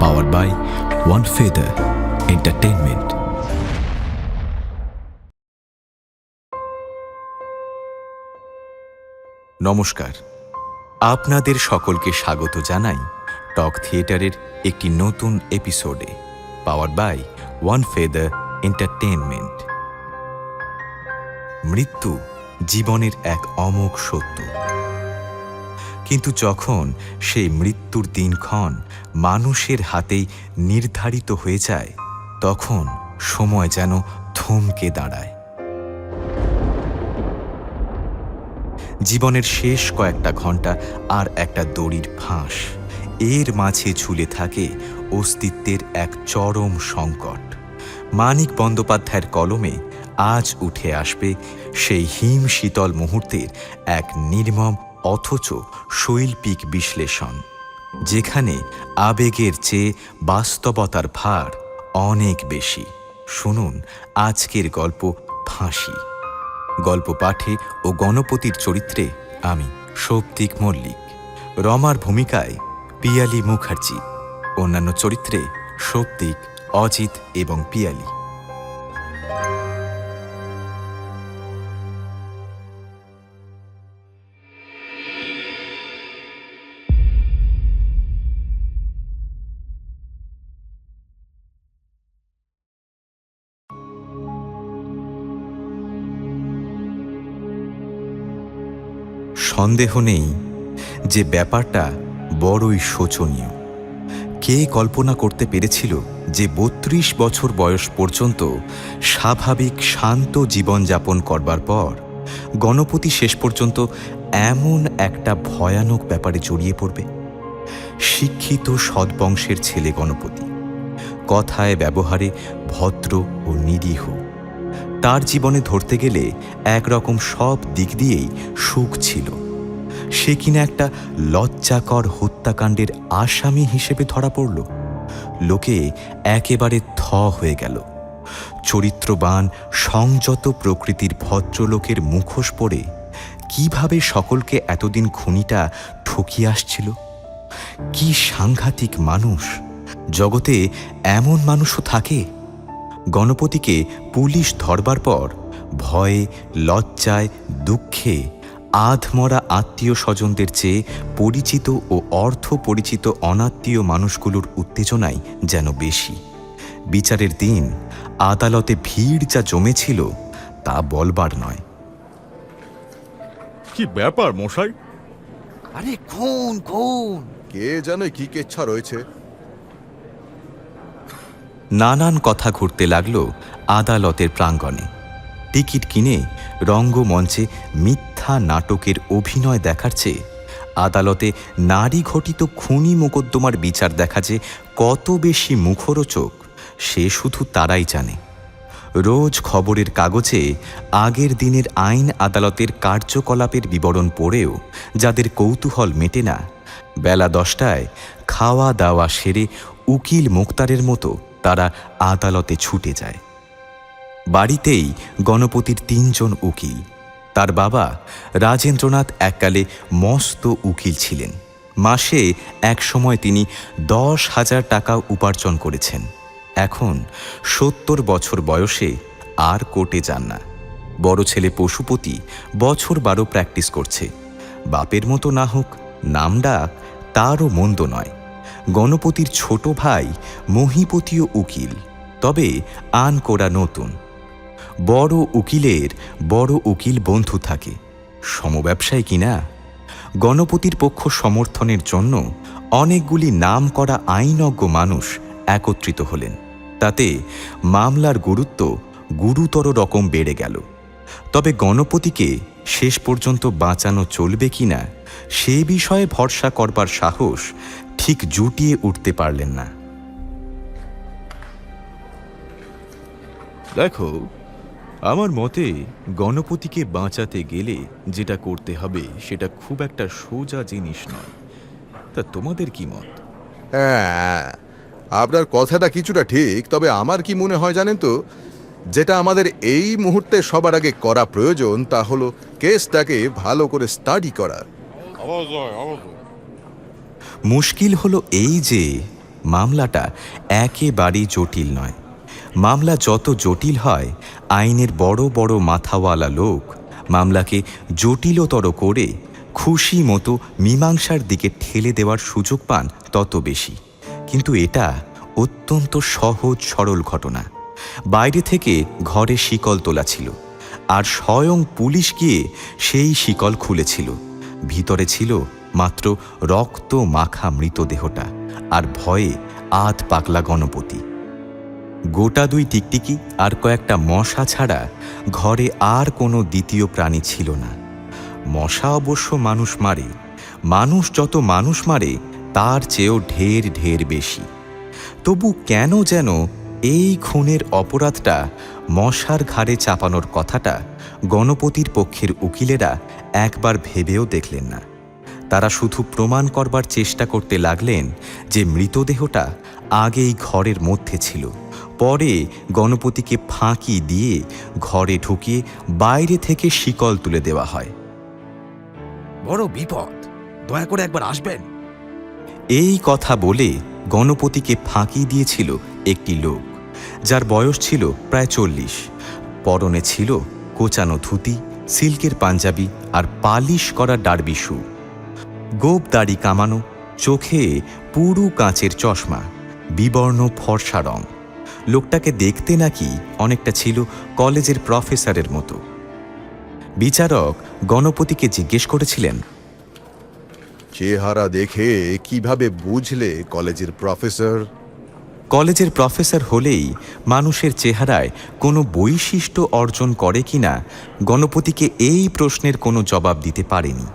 powered by One Feather Entertainment. নমস্কার, আপনাদের সকলকে স্বাগত জানাই টক থিয়েটারের একটি নতুন এপিসোডে, powered by One Feather Entertainment. মৃত্যু জীবনের এক অমোঘ সত্য, কিন্তু যখন সেই মৃত্যুর দিনক্ষণ মানুষের হাতেই নির্ধারিত হয়ে যায়, তখন সময় যেন থমকে দাঁড়ায়। জীবনের শেষ কয়েকটা ঘন্টা আর একটা দড়ির ফাঁস, এর মাঝে ঝুলে থাকে অস্তিত্বের এক চরম সংকট। মানিক বন্দ্যোপাধ্যায়ের কলমে আজ উঠে আসবে সেই হিম শীতল মুহূর্তের এক নির্মম অথচ শৈল্পিক বিশ্লেষণ, যেখানে আবেগের চেয়ে বাস্তবতার ভার অনেক বেশি। শুনুন আজকের গল্প ফাঁসি। গল্প পাঠে ও গণপতির চরিত্রে আমি সৌপ্তিক মল্লিক, রমার ভূমিকায় পিয়ালি মুখার্জি, অন্যান্য চরিত্রে সৌপ্তিক, অজিত এবং পিয়ালি। সন্দেহ নেই যে ব্যাপারটা বড়ই শোচনীয়। কে কল্পনা করতে পেরেছিল যে ৩২ বছর বয়স পর্যন্ত স্বাভাবিক শান্ত জীবনযাপন করবার পর গণপতি শেষ পর্যন্ত এমন একটা ভয়ানক ব্যাপারে জড়িয়ে পড়বে? শিক্ষিত সদ্বংশের ছেলে গণপতি, কথায় ব্যবহারে ভদ্র ও নিরীহ। তার জীবনে ধরতে গেলে একরকম সব দিক দিয়েই সুখ ছিল। সে কিনা একটা লজ্জাকর হত্যাকাণ্ডের আসামি হিসেবে ধরা পড়ল। লোকে একেবারে থ হয়ে গেল। চরিত্রবান সংযত প্রকৃতির ভদ্রলোকের মুখোশ পরে কিভাবে সকলকে এতদিন খুনিটা ঠকিয়ে আসছিল। কি সাংঘাতিক মানুষ! জগতে এমন মানুষও থাকে? গণপতিকে পুলিশ ধরবার পর ভয়ে, লজ্জায়, দুঃখে আধমরা আত্মীয় স্বজনদের চেয়ে পরিচিত ও অর্থ পরিচিত অনাত্মীয় মানুষগুলোর উত্তেজনাই যেন বেশি। বিচারের দিন আদালতে ভিড় যা জমেছিল তা বলবার নয়। কি ব্যাপার মশাই? আরে খুন খুন, কে জানে কি কেচ্ছা রয়েছে। নানান কথা ঘুরতে লাগল আদালতের প্রাঙ্গণে। টিকিট কিনে রঙ্গমঞ্চে মিথ্যা নাটকের অভিনয় দেখার চেয়ে আদালতে নারী ঘটিত খুনি মোকদ্দমার বিচার দেখা যে কত বেশি মুখরোচক, সে শুধু তারাই জানে। রোজ খবরের কাগজে আগের দিনের আইন আদালতের কার্যকলাপের বিবরণ পড়েও যাদের কৌতূহল মেটে না, বেলা 10টায় খাওয়া দাওয়া সেরে উকিল মোক্তারের মতো তারা আদালতে ছুটে যায়। বাড়িতেই গণপতির ৩ জন উকিল। তার বাবা রাজেন্দ্রনাথ এককালে মস্ত উকিল ছিলেন। মাসে এক সময় তিনি ১০,০০০ টাকা উপার্জন করেছেন। এখন ৭০ বছর বয়সে আর কোর্টে যান না। বড় ছেলে পশুপতি বছর ১২ প্র্যাকটিস করছে। বাপের মতো না হোক, নামডাক তারও মন্দ নয়। গণপতির ছোট ভাই মহিপতিও উকিল, তবে আন করা নতুন। বড় উকিলের বড় উকিল বন্ধু থাকে, সমব্যবসায়ী কিনা। গণপতির পক্ষ সমর্থনের জন্য অনেকগুলি নাম করা আইনজ্ঞ মানুষ একত্রিত হলেন। তাতে মামলার গুরুত্ব গুরুতর রকম বেড়ে গেল। তবে গণপতিকে শেষ পর্যন্ত বাঁচানো চলবে কিনা সে বিষয়ে ভরসা করবার সাহস ঠিক জুটিয়ে উঠতে পারলেন না। দেখো, আমার মতে গণপতিকে বাঁচাতে গেলে যেটা করতে হবে সেটা খুব একটা সোজা জিনিস নয়। তা তোমাদের কি মত? হ্যাঁ, আপনার কথাটা কিছুটা ঠিক, তবে আমার কি মনে হয় জানেন তো, যেটা আমাদের এই মুহূর্তে সবার আগে করা প্রয়োজন তা হলো কেসটাকে ভালো করে স্টাডি করা। মুশকিল হলো এই যে মামলাটা একেবারেই জটিল নয়। মামলা যত জটিল হয়, আইনের বড় বড় মাথাওয়ালা লোক মামলাকে জটিলতর করে খুশি মতো মীমাংসার দিকে ঠেলে দেওয়ার সুযোগ পান তত বেশি। কিন্তু এটা অত্যন্ত সহজ সরল ঘটনা। বাইরে থেকে ঘরে শিকল তোলা ছিল, আর স্বয়ং পুলিশ গিয়ে সেই শিকল খুলেছিল। ভিতরে ছিল মাত্র রক্ত মাখা মৃতদেহটা, আর ভয়ে আধ পাগলা গণপতি। গোটা 2 টিকটিকি আর কয়েকটা মশা ছাড়া ঘরে আর কোনো দ্বিতীয় প্রাণী ছিল না। মশা অবশ্য মানুষ মারে, মানুষ যত মানুষ মারে তার চেয়েও ঢের ঢের বেশি। তবু কেন যেন এই খুনের অপরাধটা মশার ঘাড়ে চাপানোর কথাটা গণপতির পক্ষের উকিলেরা একবার ভেবেও দেখলেন না। তারা শুধু প্রমাণ করবার চেষ্টা করতে লাগলেন যে মৃতদেহটা আগেই ঘরের মধ্যে ছিল, পরে গণপতিকে ফাঁকি দিয়ে ঘরে ঢুকিয়ে বাইরে থেকে শিকল তুলে দেওয়া হয়। বড় বিপদ, দয়া করে একবার আসবেন। এই কথা বলে গণপতিকে ফাঁকি দিয়েছিল একটি লোক, যার বয়স ছিল প্রায় 40। পরনে ছিল কোচানো ধুতি, সিল্কের পাঞ্জাবি আর পালিশ করা ডার্বি শু। গোপ দাড়ি কামানো, চোখে পুরু কাঁচের চশমা, বিবর্ণ ফর্সা রং। লোকটাকে দেখতে নাকি অনেকটা ছিল কলেজের প্রফেসরের মতো। বিচারক গণপতিকে জিজ্ঞেস করেছিলেন, চেহারা দেখে কিভাবে বুঝলে কলেজের প্রফেসর? কলেজের প্রফেসর হলেই মানুষের চেহারায় কোনো বৈশিষ্ট্য অর্জন করে কিনা গণপতিকে এই প্রশ্নের কোনো জবাব দিতে পারেনি।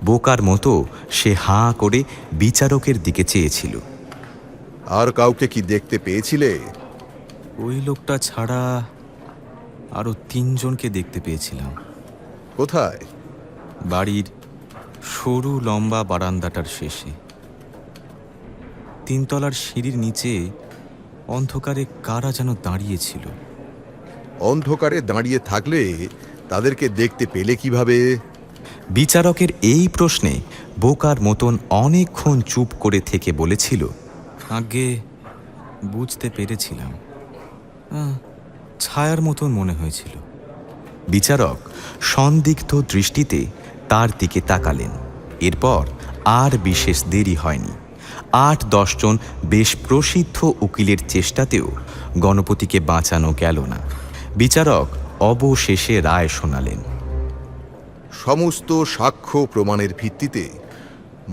বোকার মতো সে হাঁ করে বিচারকের দিকে চেয়েছিল। আর কাউকে কি দেখতে পেয়েছিলে? ওই লোকটা ছাড়া আরও 3 জনকে দেখতে পেয়েছিলাম। কোথায়? বাড়ির সরু লম্বা বারান্দাটার শেষে, 3 তলার সিঁড়ির নিচে অন্ধকারে কারা যেন দাঁড়িয়েছিল। অন্ধকারে দাঁড়িয়ে থাকলে তাদেরকে দেখতে পেলে কিভাবে? বিচারকের এই প্রশ্নে বোকার মতন অনেকক্ষণ চুপ করে থেকে বলেছিল, আগে বুঝতে পেরেছিলাম, ছায়ার মতন মনে হয়েছিল। বিচারক সন্দিগ্ধ দৃষ্টিতে তার দিকে তাকালেন। এরপর আর বিশেষ দেরি হয়নি। 8-10 জন বেশ প্রসিদ্ধ উকিলের চেষ্টাতেও গণপতিকে বাঁচানো গেল না। বিচারক অবশেষে রায় শোনালেন। সমস্ত সাক্ষ্য প্রমাণের ভিত্তিতে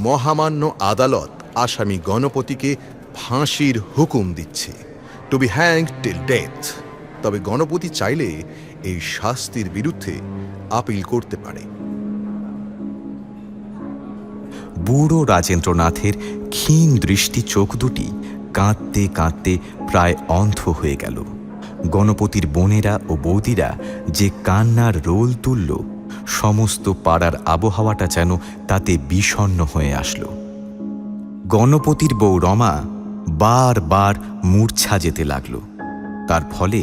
মহামান্য আদালত আসামি গণপতিকে ফাঁসির হুকুম দিচ্ছে, to be hanged till death. তবে গণপতি চাইলে এই শাস্তির বিরুদ্ধে আপিল করতে পারে। বুড়ো রাজেন্দ্রনাথের ক্ষীণ দৃষ্টি চোখ দুটি কাঁদতে কাঁদতে প্রায় অন্ধ হয়ে গেল। গণপতির বোনেরা ও বৌদিরা যে কান্নার রোল তুলল, সমস্ত পাড়ার আবহাওয়াটা যেন তাতে বিষণ্ণ হয়ে আসলো। গণপতির বউ রমা বারবার মূর্ছা যেতে লাগল। তার ফলে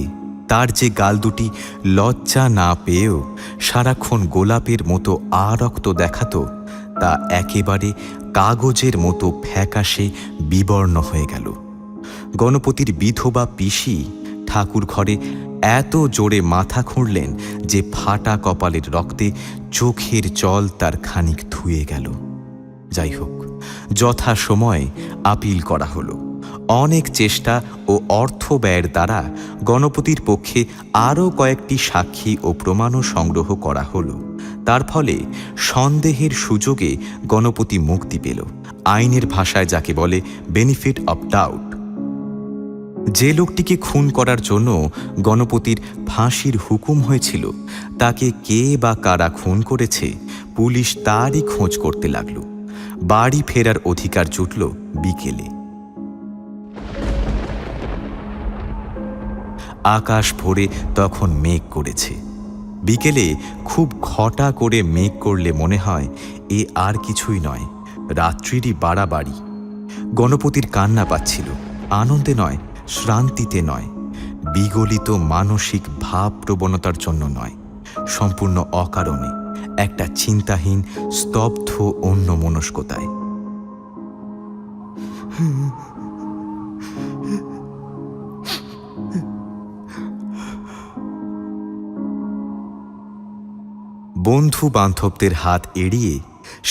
তার যে গাল দুটি লজ্জা না পেয়েও সারাক্ষণ গোলাপের মতো আরক্ত দেখাতো, তা একেবারে কাগজের মতো ফ্যাকাশে বিবর্ণ হয়ে গেল। গণপতির বিধবা পিসি ঠাকুর ঘরে এত জোরে মাথা খুঁড়লেন যে ফাটা কপালের রক্তে চোখের জল তার খানিক ধুয়ে গেল। যাই হোক, যথাসময়ে আপিল করা হলো। অনেক চেষ্টা ও অর্থ ব্যয়ের দ্বারা গণপতির পক্ষে আরও কয়েকটি সাক্ষী ও প্রমাণও সংগ্রহ করা হলো। তার ফলে সন্দেহের সুযোগে গণপতি মুক্তি পেল। আইনের ভাষায় যাকে বলে বেনিফিট অব ডাউট। যে লোকটিকে খুন করার জন্য গণপতির ফাঁসির হুকুম হয়েছিল, তাকে কে বা কারা খুন করেছে পুলিশ তারই খোঁজ করতে লাগল। বাড়ি ফেরার অধিকার জুটল বিকেলে। আকাশ ভরে তখন মেঘ করেছে। বিকেলে খুব ঘটা করে মেঘ করলে মনে হয় এ আর কিছুই নয়, রাত্রিরই বাড়াবাড়ি। গণপতির কান্না পাচ্ছিল, আনন্দে নয়, শ্রান্তিতে নয়, বিগলিত মানসিক ভাব প্রবণতার জন্য নয়, সম্পূর্ণ অকারণে একটা চিন্তাহীন স্তব্ধ অন্যমনস্কতায়। বন্ধু বান্ধবদের হাত এড়িয়ে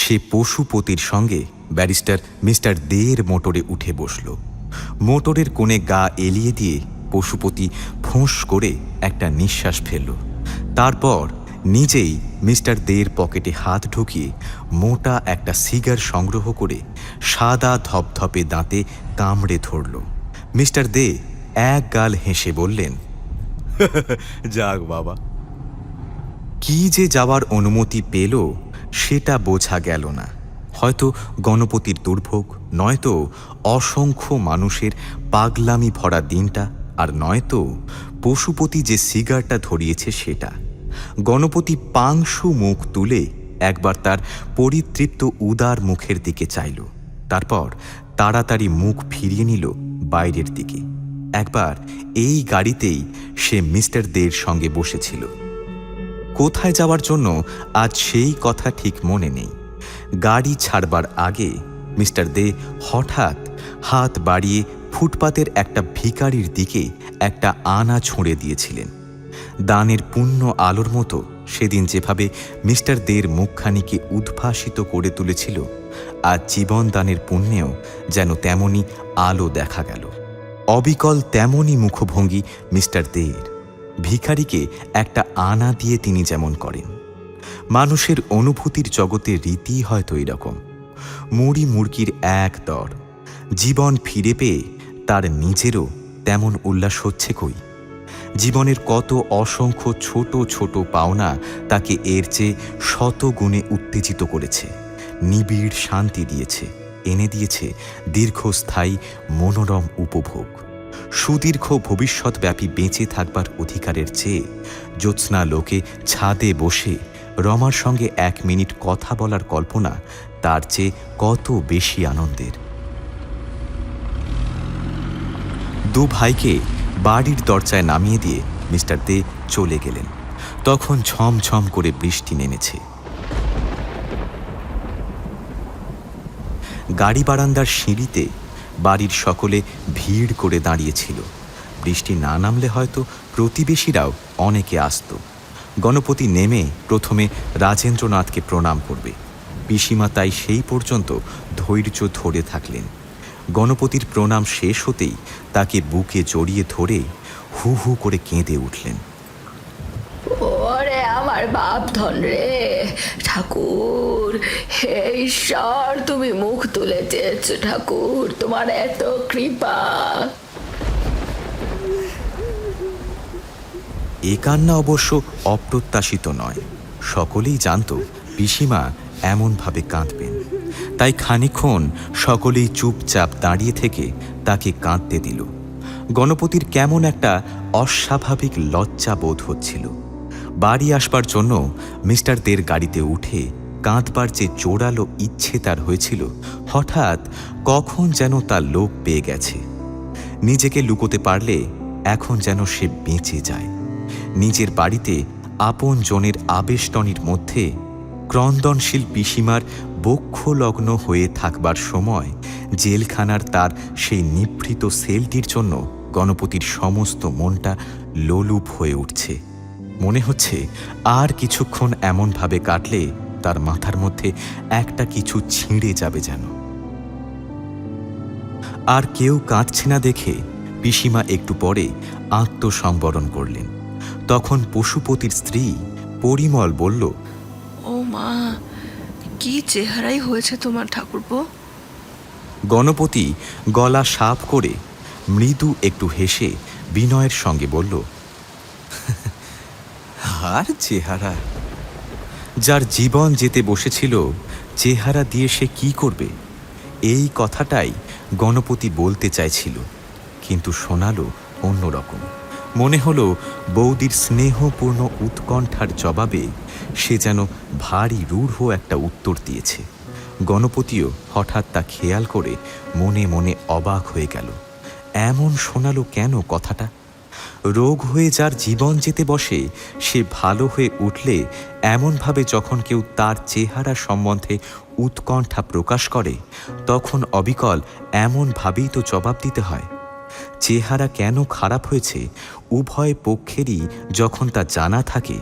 সে পশুপতির সঙ্গে ব্যারিস্টার মিস্টার দের মোটরে উঠে বসল। মোটরের কোণে গা এলিয়ে দিয়ে পশুপতি ফোঁস করে একটা নিঃশ্বাস ফেলল। তারপর নিজেই মিস্টার দের পকেটে হাত ঢুকিয়ে মোটা একটা সিগার সংগ্রহ করে সাদা ধপধপে দাঁতে কামড়ে ধরল। মিস্টার দে এক গাল হেসে বললেন, যাক বাবা। কি যে যাওয়ার অনুমতি পেল সেটা বোঝা গেল না। হয়তো গণপতির দুর্ভোগ, নয়তো অসংখ্য মানুষের পাগলামি ভরা দিনটা, আর নয়তো পশুপতি যে সিগারটা ধরিয়েছে সেটা। গণপতি পাংশু মুখ তুলে একবার তার পরিতৃপ্ত উদার মুখের দিকে চাইল, তারপর তাড়াতাড়ি মুখ ফিরিয়ে নিল বাইরের দিকে। একবার এই গাড়িতেই সে মিস্টার দের সঙ্গে বসেছিল। কোথায় যাওয়ার জন্য আজ সেই কথা ঠিক মনে নেই। গাড়ি ছাড়বার আগে মিস্টার দে হঠাৎ হাত বাড়িয়ে ফুটপাতের একটা ভিখারির দিকে একটা আনা ছুঁড়ে দিয়েছিলেন। দানের পুণ্য আলোর মতো সেদিন যেভাবে মিস্টার দের মুখখানিকে উদ্ভাসিত করে তুলেছিল, আজ জীবন দানের পুণ্যেও যেন তেমনই আলো দেখা গেল। অবিকল তেমনই মুখভঙ্গি মিস্টার দের। ভিখারিকে একটা আনা দিয়ে তিনি যেমন করেন। মানুষের অনুভূতির জগতে রীতি হয়তো এরকম। মুড়ি মুড়কির এক দর। জীবন ফিরে পেয়ে তার নিজেরও তেমন উল্লাস হচ্ছে কই? জীবনের কত অসংখ্য ছোট ছোট পাওনা তাকে এর চেয়ে শত গুণে উত্তেজিত করেছে, নিবিড় শান্তি দিয়েছে, এনে দিয়েছে দীর্ঘস্থায়ী মনোরম উপভোগ। সুদীর্ঘ ভবিষ্যৎব্যাপী বেঁচে থাকবার অধিকারের চেয়ে জ্যোৎস্না লোকে ছাদে বসে রমার সঙ্গে 1 মিনিট কথা বলার কল্পনা তার চেয়ে কত বেশি আনন্দের। দু ভাইকে বাড়ির দরজায় নামিয়ে দিয়ে মিস্টার দে চলে গেলেন। তখন ঝমঝম করে বৃষ্টি নেমেছে। গাড়ি বারান্দার সিঁড়িতে বাড়ির সকলে ভিড় করে দাঁড়িয়েছিল। বৃষ্টি না নামলে হয়তো প্রতিবেশীরাও অনেকে আসত। গণপতি নেমে প্রথমে রাজেন্দ্রনাথকে প্রণাম করবে। পিসিমা তাই সেই পর্যন্ত ধৈর্য ধরে থাকলেন। গণপতির প্রণাম শেষ হতেই তাকে বুকে জড়িয়ে ধরে হু হু করে কেঁদে উঠলেন। ওরে আমার বাপ ধন রে ঠাকুর, হে ঈশ্বর, তুমি মুখ তুলে চেয়েছো ঠাকুর, তোমার এত কৃপা। এ কান্না অবশ্য অপ্রত্যাশিত নয়। সকলেই জানত পিসিমা এমনভাবে কাঁদবেন। তাই খানিকক্ষণ সকলেই চুপচাপ দাঁড়িয়ে থেকে তাকে কাঁদতে দিল। গণপতির কেমন একটা অস্বাভাবিক লজ্জা বোধ হচ্ছিল। বাড়ি আসবার জন্য মিস্টার দের গাড়িতে উঠে কাঁদবার যে জোরালো ইচ্ছে তার হয়েছিল, হঠাৎ কখন যেন তার লোভ পেয়ে গেছে। নিজেকে লুকোতে পারলে এখন যেন সে বেঁচে যায়। নিজের বাড়িতে আপন জনের আবেষ্টনীর মধ্যে ক্রন্দনশীল পিসিমার বক্ষলগ্ন হয়ে থাকবার সময় জেলখানার তার সেই নিভৃত সেলটির জন্য গণপতির সমস্ত মনটা লোলুপ হয়ে উঠছে। মনে হচ্ছে আর কিছুক্ষণ এমনভাবে কাটলে তার মাথার মধ্যে একটা কিছু ছিঁড়ে যাবে যেন। আর কেউ কাঁদছে না দেখে পিসিমা একটু পরে আত্মসংবরণ করলেন। তখন পশুপতির স্ত্রী পরিমল বলল, ও মা, কি চেহারাই হয়েছে তোমার ঠাকুরপো। গণপতি গলা সাফ করে মৃদু একটু হেসে বিনয়ের সঙ্গে বলল, আর চেহারা? যার জীবন যেতে বসেছিল চেহারা দিয়ে সে কি করবে? এই কথাটাই গণপতি বলতে চাইছিল, কিন্তু শোনালো অন্যরকম। মনে হলো বৌদির স্নেহপূর্ণ উৎকণ্ঠার জবাবে সে যেন ভারী রূঢ় একটা উত্তর দিয়েছে। গণপতিও হঠাৎ তা খেয়াল করে মনে মনে অবাক হয়ে গেল। এমন শোনালো কেন কথাটা? রোগ হয়ে যার জীবন যেতে বসে সে ভালো হয়ে উঠলে এমনভাবে যখন কেউ তার চেহারা সম্বন্ধে উৎকণ্ঠা প্রকাশ করে, তখন অবিকল এমনভাবেই তো জবাব দিতে হয়। চেহারা কেন খারাপ হয়েছে উভয় পক্ষেরই যখন তা জানা থাকে,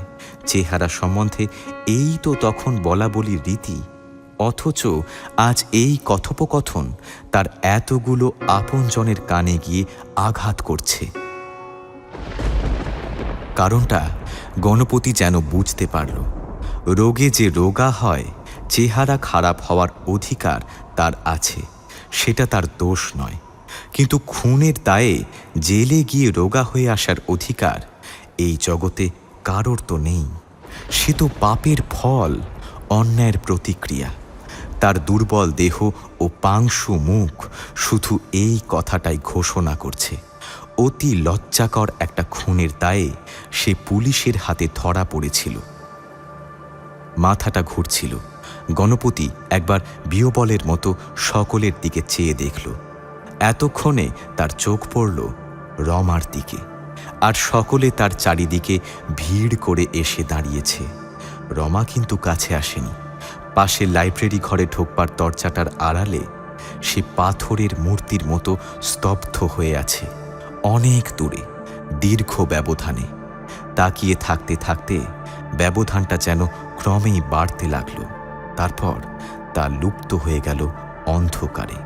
চেহারা সম্বন্ধে এই তো তখন বলা বলির রীতি, অথচ আজ এই কথোপকথন তার এতগুলো আপনজনের কানে গিয়ে আঘাত করছে। কারণটা গণপতি যেন বুঝতে পারল, রোগে যে রোগা হয়, চেহারা খারাপ হওয়ার অধিকার তার আছে, সেটা তার দোষ নয়। কিন্তু খুনের দায়ে জেলে গিয়ে রোগা হয়ে আসার অধিকার এই জগতে কারোর তো নেই। সে তো পাপের ফল, অন্যায়ের প্রতিক্রিয়া। তার দুর্বল দেহ ও পাংশু মুখ শুধু এই কথাটাই ঘোষণা করছে, অতি লজ্জাকর একটা খুনের দায়ে সে পুলিশের হাতে ধরা পড়েছিল। মাথাটা ঘুরছিল। গণপতি একবার বিহবলের মতো সকলের দিকে চেয়ে দেখল। এতক্ষণে তার চোখ পড়ল রমার দিকে, আর সকলে তার চারিদিকে ভিড় করে এসে দাঁড়িয়েছে। রমা কিন্তু কাছে আসেনি। পাশে লাইব্রেরি ঘরে ঢোকবার দরজাটার আড়ালে সে পাথরের মূর্তির মতো স্তব্ধ হয়ে আছে, অনেক দূরে, দীর্ঘ ব্যবধানে। তাকিয়ে থাকতে থাকতে ব্যবধানটা যেন ক্রমেই বাড়তে লাগল। তারপর তা লুপ্ত হয়ে গেল অন্ধকারে।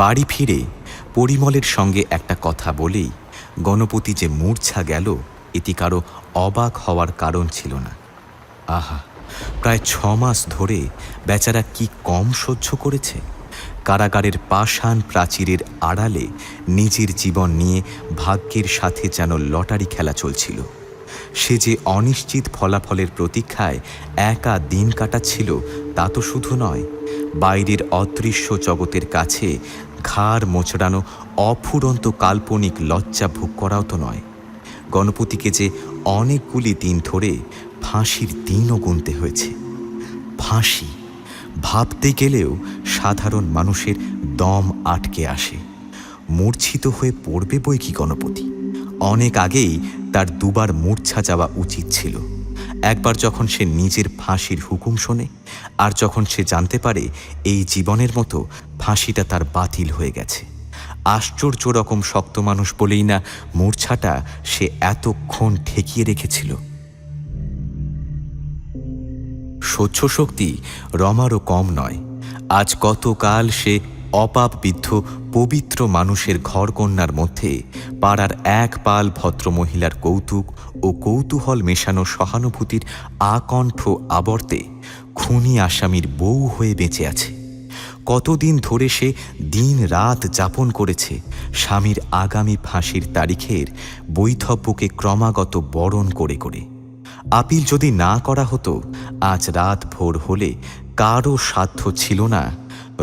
বাড়ি ফিরে পরিমলের সঙ্গে একটা কথা বলেই গণপতি যে মূর্ছা গেল, এটি কারো অবাক হওয়ার কারণ ছিল না। আহা, প্রায় 6 মাস ধরে বেচারা কি কম সহ্য করেছে। কারাগারের পাষাণ প্রাচীরের আড়ালে নিজের জীবন নিয়ে ভাগ্যের সাথে যেন লটারি খেলা চলছিল। সে যে অনিশ্চিত ফলাফলের প্রতীক্ষায় একা দিন কাটাচ্ছিল তা তো শুধু নয়, বাইরের অদৃশ্য জগতের কাছে ঘাড় মোচড়ানো অফুরন্ত কাল্পনিক লজ্জা ভোগ করাও তো নয়। গণপতিকে যে অনেকগুলি দিন ধরে ফাঁসির দিনও গুনতে হয়েছে। ফাঁসি ভাবতে গেলেও সাধারণ মানুষের দম আটকে আসে। মূর্ছিত হয়ে পড়বে বই কি গণপতি? অনেক আগেই তার দুবার মূর্ছা যাওয়া উচিত ছিল। একবার যখন সে নিজের ফাঁসির হুকুম শোনে, আর যখন সে জানতে পারে এই জীবনের মতো ফাঁসিটা তার বাতিল হয়ে গেছে। আশ্চর্য রকম শক্ত মানুষ বলেই না মূর্ছাটা সে এতক্ষণ ঠেকিয়ে রেখেছিল। সহ্য শক্তি রমারও কম নয়। আজ কতকাল সে অপাপবিদ্ধ পবিত্র মানুষের ঘরকন্যার মধ্যে পাড়ার এক পাল ভদ্রমহিলার কৌতুক ও কৌতূহল মেশানো সহানুভূতির আকণ্ঠ আবর্তে খুনি আসামির বউ হয়ে বেঁচে আছে। কতদিন ধরে সে দিন রাত যাপন করেছে স্বামীর আগামী ফাঁসির তারিখের বৈধব্যকে ক্রমাগত বরণ করে করে। আপিল যদি না করা হতো, আজ রাত ভোর হলে কারও সাধ্য ছিল না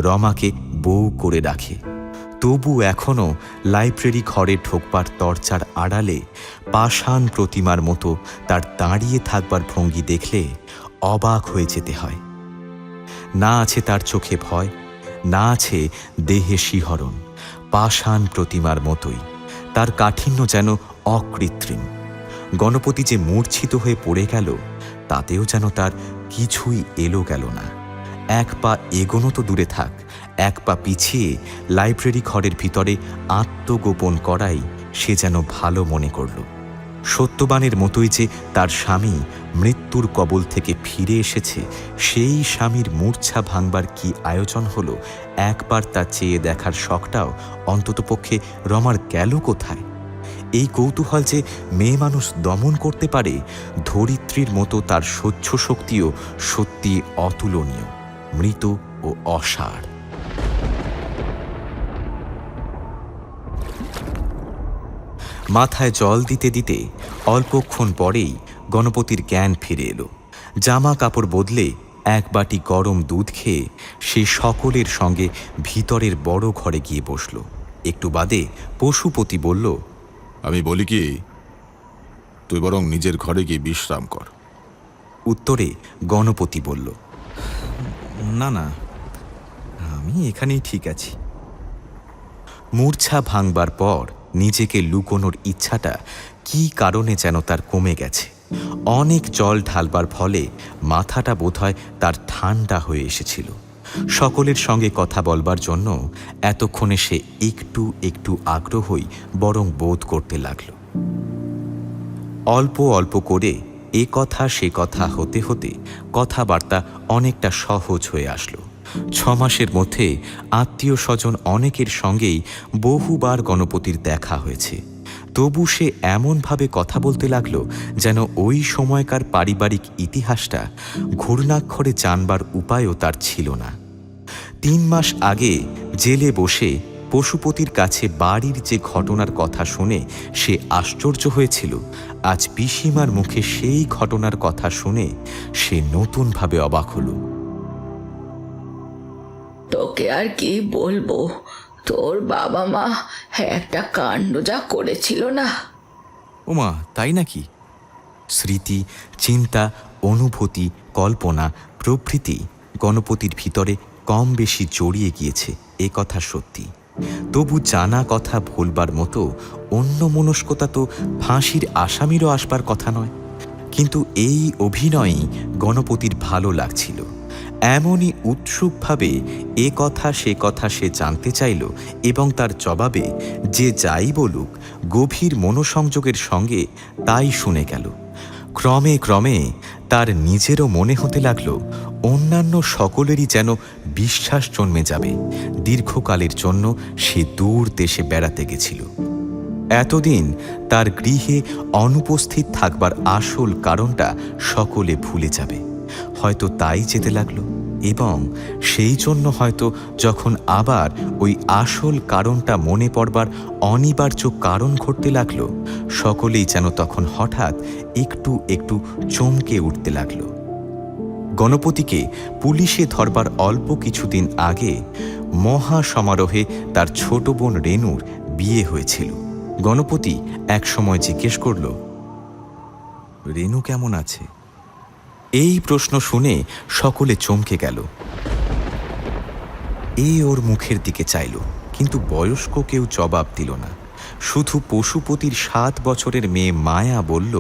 রমাকে বউ করে রাখে। তবু এখনও লাইব্রেরি ঘরে ঢোকবার দরজার আড়ালে পাষাণ প্রতিমার মতো তার দাঁড়িয়ে থাকবার ভঙ্গি দেখলে অবাক হয়ে যেতে হয়। না আছে তার চোখে ভয়, না আছে দেহে শিহরণ। পাষাণ প্রতিমার মতোই তার কাঠিন্য যেন অকৃত্রিম। গণপতি যে মূর্ছিত হয়ে পড়ে গেল, তাতেও যেন তার কিছুই এলো গেল না। এক পা এগোনো তো দূরে থাক, এক পা পিছিয়ে লাইব্রেরি ঘরের ভিতরে আত্মগোপন করাই সে যেন ভালো মনে করল। সত্যবানের মতোই যে তার স্বামী মৃত্যুর কবল থেকে ফিরে এসেছে, সেই স্বামীর মূর্ছা ভাঙবার কি আয়োজন হলো, একবার তা চেয়ে দেখার শখটাও অন্ততপক্ষে রমার গেল কোথায়? এই কৌতূহল যে মেয়ে মানুষ দমন করতে পারে, ধরিত্রীর মতো তার সহ্য শক্তিও সত্যি অতুলনীয়, মৃত ও অসাড়। মাথায় জল দিতে দিতে অল্পক্ষণ পরেই গণপতির জ্ঞান ফিরে এলো। জামা কাপড় বদলে এক বাটি গরম দুধ খেয়ে সে সকলের সঙ্গে ভিতরের বড় ঘরে গিয়ে বসল। একটু বাদে পশুপতি বলল, আমি বলি কি, তুই বরং নিজের ঘরে গিয়ে বিশ্রাম কর। উত্তরে গণপতি বলল, না না, আমি এখানেই ঠিক আছি। মূর্ছা ভাঙবার পর নিজেকে লুকোনোর ইচ্ছাটা কি কারণে যেন তার কমে গেছে। অনেক জল ঢালবার ফলে মাথাটা বোধহয় তার ঠান্ডা হয়ে এসেছিল। সকলের সঙ্গে কথা বলবার জন্য এতক্ষণে সে একটু একটু আগ্রহই বরং বোধ করতে লাগল। অল্প অল্প করে এ কথা সে কথা হতে হতে কথাবার্তা অনেকটা সহজ হয়ে আসলো। 6 মাসের মধ্যে আত্মীয় স্বজন অনেকের সঙ্গেই বহুবার গণপতির দেখা হয়েছে। তবু সে এমনভাবে কথা বলতে লাগলো যেন ওই সময়কার পারিবারিক ইতিহাসটা ঘূর্ণাক্ষরে জানবার উপায়ও তার ছিল না। 3 মাস আগে জেলে বসে পশুপতির কাছে বাড়ির যে ঘটনার কথা শুনে সে আশ্চর্য হয়েছিল, আজ পিসিমার মুখে সেই ঘটনার কথা শুনে সে নতুনভাবে অবাক হলো। তোকে আর কি বলবো, তোর বাবা মা একটা কাণ্ড যা করেছিল না। ওমা, তাই নাকি? স্মৃতি, চিন্তা, অনুভূতি, কল্পনা প্রভৃতি গণপতির ভিতরে কম বেশি জড়িয়ে গিয়েছে, এ কথা সত্যি। তবু জানা কথা ভুলবার মতো অন্যমনস্কতা তো ফাঁসির আসামিরও আসবার কথা নয়। কিন্তু এই অভিনয়ই গণপতির ভালো লাগছিল। এমনই উৎসুকভাবে এ কথা সে জানতে চাইল এবং তার জবাবে যে যাই বলুক গভীর মনোসংযোগের সঙ্গে তাই শুনে গেল। ক্রমে ক্রমে তার নিজেরও মনে হতে লাগল অন্যান্য সকলেরই যেন বিশ্বাস জন্মে যাবে দীর্ঘকালের জন্য সে দূর দেশে বেড়াতে গেছিল। এতদিন তার গৃহে অনুপস্থিত থাকবার আসল কারণটা সকলে ভুলে যাবে, হয়তো তাই যেতে লাগলো। এবং সেই জন্য হয়তো যখন আবার ওই আসল কারণটা মনে পড়বার অনিবার্য কারণ ঘটতে লাগলো, সকলেই যেন তখন হঠাৎ একটু একটু চমকে উঠতে লাগলো। গণপতিকে পুলিশে ধরবার অল্প কিছুদিন আগে মহা সমারোহে তার ছোট বোন রেনুর বিয়ে হয়েছিল। গণপতি এক সময় জিজ্ঞেস করল, রেনু কেমন আছে? এই প্রশ্ন শুনে সকলে চমকে গেল। ওর মুখের দিকে চাইল, কিন্তু বয়স্ক কেউ জবাব দিল না। শুধু পশুপতির 7 বছরের মেয়ে মায়া বলল,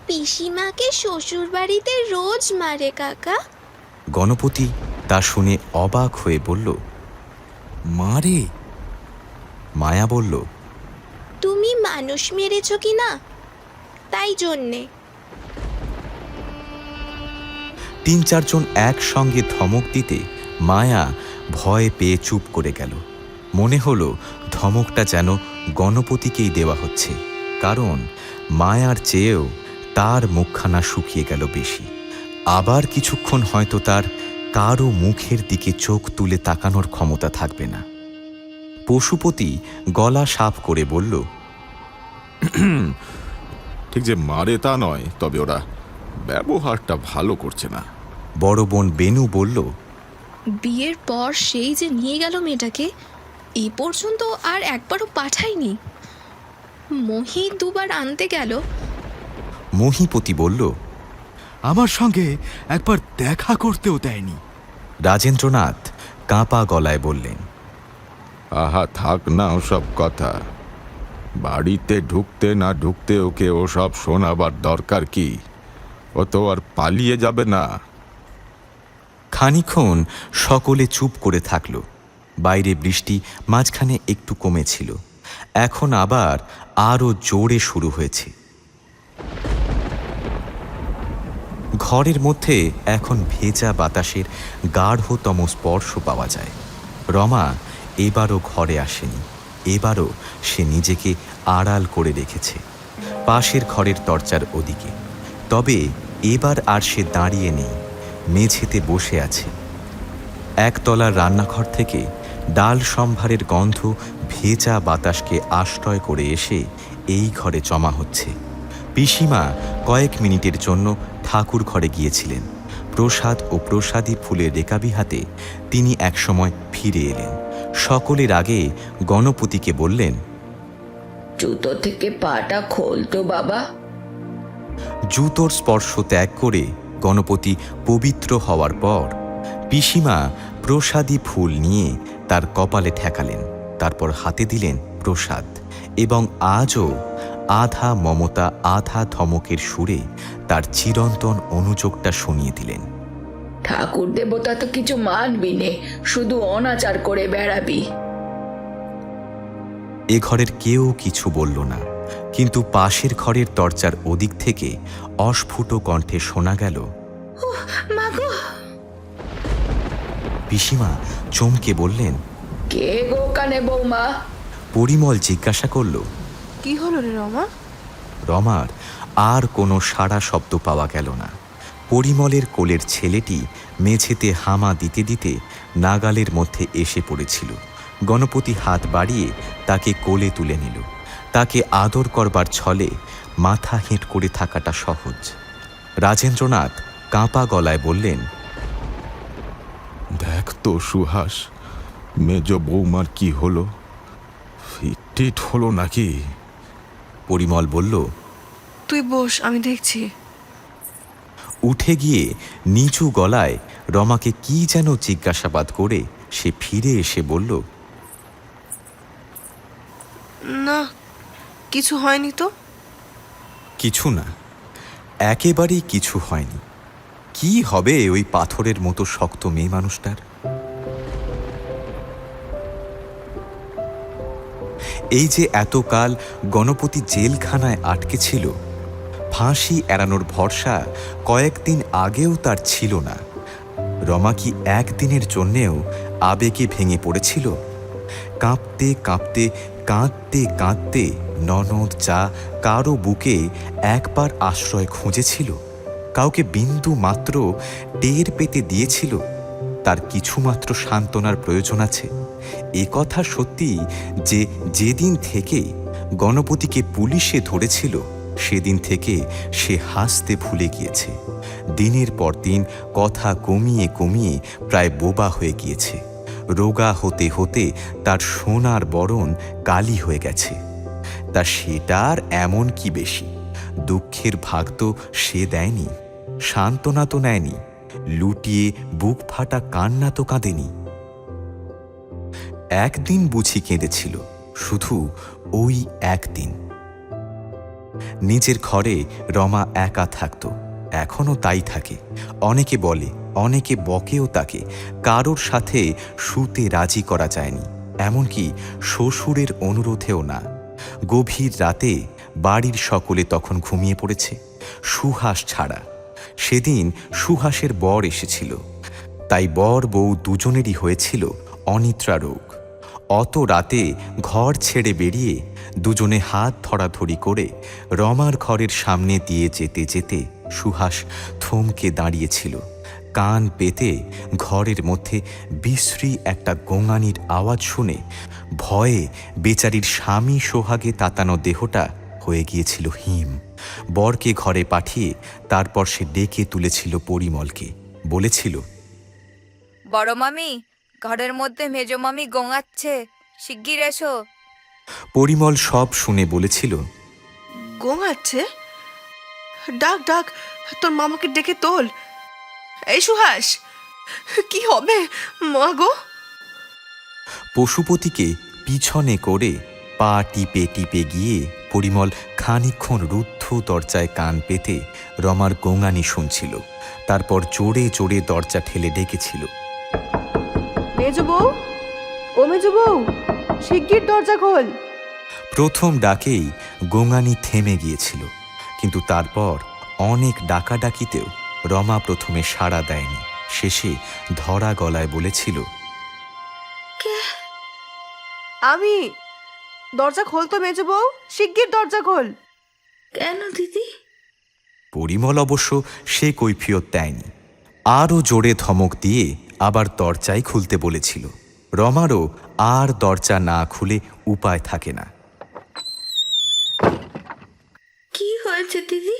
পিসিমাকে শ্বশুর বাড়িতে রোজ মারে কাকা। গণপতি তা শুনে অবাক হয়ে বলল, মারে? মায়া বলল, তুমি মানুষ মেরেছ কি না, তাই জন্যে। 3-4 জন একসঙ্গে ধমক দিতে মায়া ভয় পেয়ে চুপ করে গেল। মনে হলো ধমকটা যেন গণপতিকেই দেওয়া হচ্ছে, কারণ মায়ার চেয়েও তার মুখখানা শুকিয়ে গেল বেশি। আবার কিছুক্ষণ হয়তো তার কারো মুখের দিকে চোখ তুলে তাকানোর ক্ষমতা থাকবে না। পশুপতি গলা সাফ করে বলল, ঠিক যে মারে তা নয়, তবে ওরা ব্যবহারটা ভালো করছে না। বড় বোন বেনু বলল, বিয়ের পর সেই যে নিয়ে গেল মেয়েটাকে, এই পর্যন্ত আর একবারও পাঠায়নি। মহি 2 বার আনতে গেল। মহিপতি বলল, আমার সঙ্গে একবার দেখা করতেও দেয়নি। রাজেন্দ্রনাথ কাঁপা গলায় বললেন, আহা, থাক না ওসব কথা। বাড়িতে ঢুকতে না ঢুকতে ওকে ওসব শোনাবার দরকার কি? ও তো আর পালিয়ে যাবে না। খানিকক্ষণ সকলে চুপ করে থাকল। বাইরে বৃষ্টি মাঝখানে একটু কমেছিল, এখন আবার আরও জোরে শুরু হয়েছে। ঘরের মধ্যে এখন ভেজা বাতাসের গাঢ়তম স্পর্শ পাওয়া যায়। রমা এবারও ঘরে আসেনি, এবারও সে নিজেকে আড়াল করে রেখেছে পাশের ঘরের দরজার ওদিকে। তবে এবার আর সে দাঁড়িয়ে নেই, মেঝেতে বসে আছে। একতলার রান্নাঘর থেকে ডাল সম্ভারের গন্ধ ভেজা বাতাসকে আশ্রয় করে এসে এই ঘরে জমা হচ্ছে। পিসিমা কয়েক মিনিটের জন্য ঠাকুর ঘরে গিয়েছিলেন। প্রসাদ ও প্রসাদী ফুলের রেকাবি হাতে তিনি একসময় ফিরে এলেন। সকলের আগে গণপতিকে বললেন, জুতো থেকে পাটা খোলতো বাবা। জুতোর স্পর্শ ত্যাগ করে গণপতি পবিত্র হওয়ার পর পিসিমা প্রসাদী ফুল নিয়ে তার কপালে ঠেকালেন, তারপর হাতে দিলেন প্রসাদ এবং আজও আধা মমতা আধা ধমকের সুরে তার চিরন্তন অনুযোগটা শুনিয়ে দিলেন। ঠাকুর দেবতা তো কিছু মানবি নে, শুধু অনাচার করে বেড়াবি। এ ঘরের কেউ কিছু বলল না, কিন্তু পাশের ঘরের দরজার ওদিক থেকে অস্ফুট কণ্ঠে শোনা গেল, মাগো! পিসিমা চমকে বললেন। কে গো কানে বৌমা? পরিমল জিজ্ঞাসা করল। কি হলো রে রমা? রমার আর কোনো সাড়া শব্দ পাওয়া গেল না। পরিমলের কোলের ছেলেটি মেঝেতে হামা দিতে দিতে নাগালের মধ্যে এসে পড়েছিল। গণপতি হাত বাড়িয়ে তাকে কোলে তুলে নিল। তাকে আদর করবার ছলে মাথা হেঁট করে থাকাটা সহজ। রাজেন্দ্রনাথ কাঁপা গলায় বললেন, দেখ তো সুহাস, মেজ বৌমার কি হলো? ফিট হলো নাকি? পরিমল বলল, তুই বস, আমি দেখছি। উঠে গিয়ে নিচু গলায় রমাকে কি যেন জিজ্ঞাসাবাদ করে সে ফিরে এসে বলল, না, কিছু হয়নি তো। কিছু না, একেবারেই কিছু হয়নি। কি হবে ওই পাথরের মতো শক্ত মেয়ে মানুষটার? এই যে এতকাল গণপতি জেলখানায় আটকে ছিল, ফাঁসি এড়ানোর ভরসা কয়েকদিন আগেও তার ছিল না। রমা কি একদিনের জন্যেও আবেগে ভেঙে পড়েছিল? কাঁপতে কাঁপতে কাঁদতে কাঁদতে ননদ যা কারো বুকে একবার আশ্রয় খুঁজেছিল, কাউকে বিন্দু মাত্র টের পেতে দিয়েছিল তার কিছুমাত্র সান্ত্বনার প্রয়োজন আছে। এ কথা সত্যি যে যেদিন থেকে গণপতিকে পুলিশে ধরেছিল সেদিন থেকে সে হাসতে ভুলে গিয়েছে। দিনের পর দিন কথা কমিয়ে কমিয়ে প্রায় বোবা হয়ে গিয়েছে। রোগা হতে হতে তার সোনার বরণ কালি হয়ে গেছে। তা সেটার এমন কি বেশি? দুঃখের ভাগ তো সে দেয়নি, সান্ত্বনা তো নেয়নি, লুটিয়ে বুক ফাটা কান্না তো কাঁদেনি। একদিন বুঝি কেঁদেছিল, শুধু ওই একদিন। নিজের ঘরে রমা একা থাকত, এখনো তাই থাকে। অনেকে বলে, অনেকে বকেও তাকে, কারোর সাথে শুতে রাজি করা যায়নি, এমনকি শ্বশুরের অনুরোধেও না। গভীর রাতে বাড়ির সকলে তখন ঘুমিয়ে পড়েছে, সুহাস ছাড়া। সেদিন সুহাসের বর এসেছিল, তাই বর বউ দুজনেরই হয়েছিল অনিদ্রা রোগ। অত রাতে ঘর ছেড়ে বেরিয়ে দুজনে হাত ধরাধরি করে রমার ঘরের সামনে দিয়ে যেতে যেতে সুহাস থমকে দাঁড়িয়েছিল। কান পেতে ঘরের মধ্যে বিশ্রী একটা গোঙানির আওয়াজ শুনে ভয়ে বেচারির স্বামী সোহাগে তাতানো দেহটা হয়ে গিয়েছিল হিম। বরকে ঘরে পাঠিয়ে তারপর সে ডেকে তুলেছিল পরিমলকে, বলেছিল, বড় মামি, ঘরের মধ্যে মেজো মামি গোঙাচ্ছে, শিগগির এসো। পরিমল সব শুনে বলেছিল, গোঙাচ্ছে? ডাক ডাক, তোর মামাকে ডেকে তোল। এই সুহাস, কি হবে মা গো? পশুপতিকে পিছনে করে পা টিপে টিপে গিয়ে পরিমল খানিকক্ষণ রুদ্ধ দরজায় কান পেতে রমার গোঙানি শুনছিল। তারপর জোরে জোরে দরজা ঠেলে ডেকেছিল, মেজো বউ, ও মেজো বউ, শিগগির দরজা খোল। প্রথম ডাকেই গোঙানি থেমে গিয়েছিল, কিন্তু তারপর অনেক ডাকাডাকিতেও রমা প্রথমে সাড়া দেয়নি। শেষে ধরা গলায় বলেছিল, আমি। দরজা খোল তো মেজো বউ, শিগগির দরজা খোল। কেন দিদি? পরিমল অবশ্য সে কৈফিয়ত দেয়নি, আরও জোরে ধমক দিয়ে আবার দরজাই খুলতে বলেছিল। রমারও আর দরজা না খুলে উপায় থাকে না। কি হয়েছে দিদি?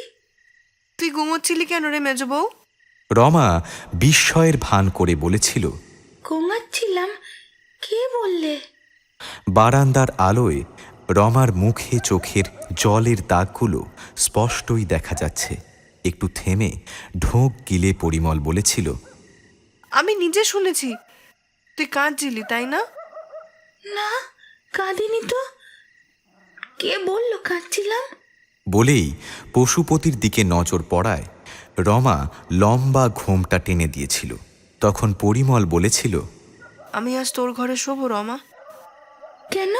তুই ঘুমোচ্ছিলি কেন রে মেজো বউ? রমা বিস্ময়ের ভান করে বলেছিল, ঘুমাচ্ছিলাম। কে বললে? বারান্দার আলোয় রমার মুখে চোখের জলের দাগগুলো স্পষ্টই দেখা যাচ্ছে। একটু থেমে ঢোক গিলে পরিমল বলেছিল, আমি নিজে শুনেছি তুই কাঁদছিলি, তাই না? না, কাঁদিনি তো। কে বললো কাঁদছিলাম? বলেই পশুপতির দিকে নজর পড়ায় রমা লম্বা ঘোমটা টেনে দিয়েছিল। তখন পরিমল বলেছিল, আমি আজ তোর ঘরে শোবো রমা। কেন?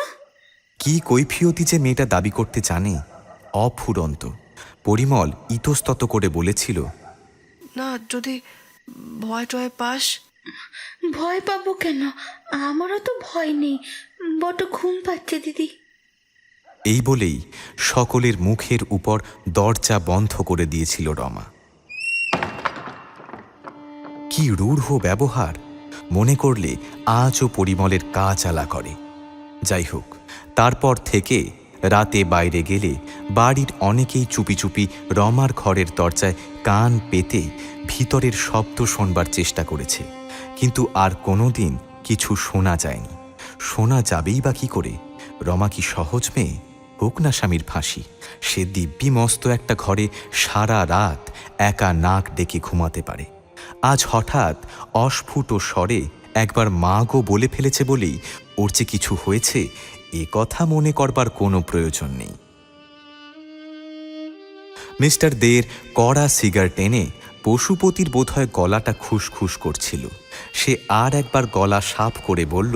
কি কৈফিয়তি যে মেয়েটা দাবি করতে জানে, অফুরন্ত। পরিমল ইতস্তত করে বলেছিল, না, যদি ভয় টয় পাস। ভয় পাবো কেন? আমারও তো ভয় নেই, বড় ঘুম পাচ্ছে দিদি। এই বলেই সকলের মুখের উপর দরজা বন্ধ করে দিয়েছিল রমা। কি রূঢ় ব্যবহার! মনে করলে আজও পরিমলের কাজ আলা করে। যাই হোক, তারপর থেকে রাতে বাইরে গেলে বাড়ির অনেকেই চুপি চুপি রমার ঘরের দরজায় কান পেতে ভিতরের শব্দ শোনবার চেষ্টা করেছে, কিন্তু আর কোনোদিন কিছু শোনা যায়নি। শোনা যাবেই বা কি করে? রমা কি সহজ মেয়ে? হোক না স্বামীর ফাঁসি, সে দিব্যি মস্ত একটা ঘরে সারা রাত একা নাক ডেকে ঘুমাতে পারে। আজ হঠাৎ অস্ফুট স্বরে একবার মা গো বলে ফেলেছে বলেই ওর যে কিছু হয়েছে এ কথা মনে করবার কোনো প্রয়োজন নেই। মিস্টার দের কড়া সিগার টেনে পশুপতির বোধহয় গলাটা খুসখুস করছিল। সে আর একবার গলা সাফ করে বলল,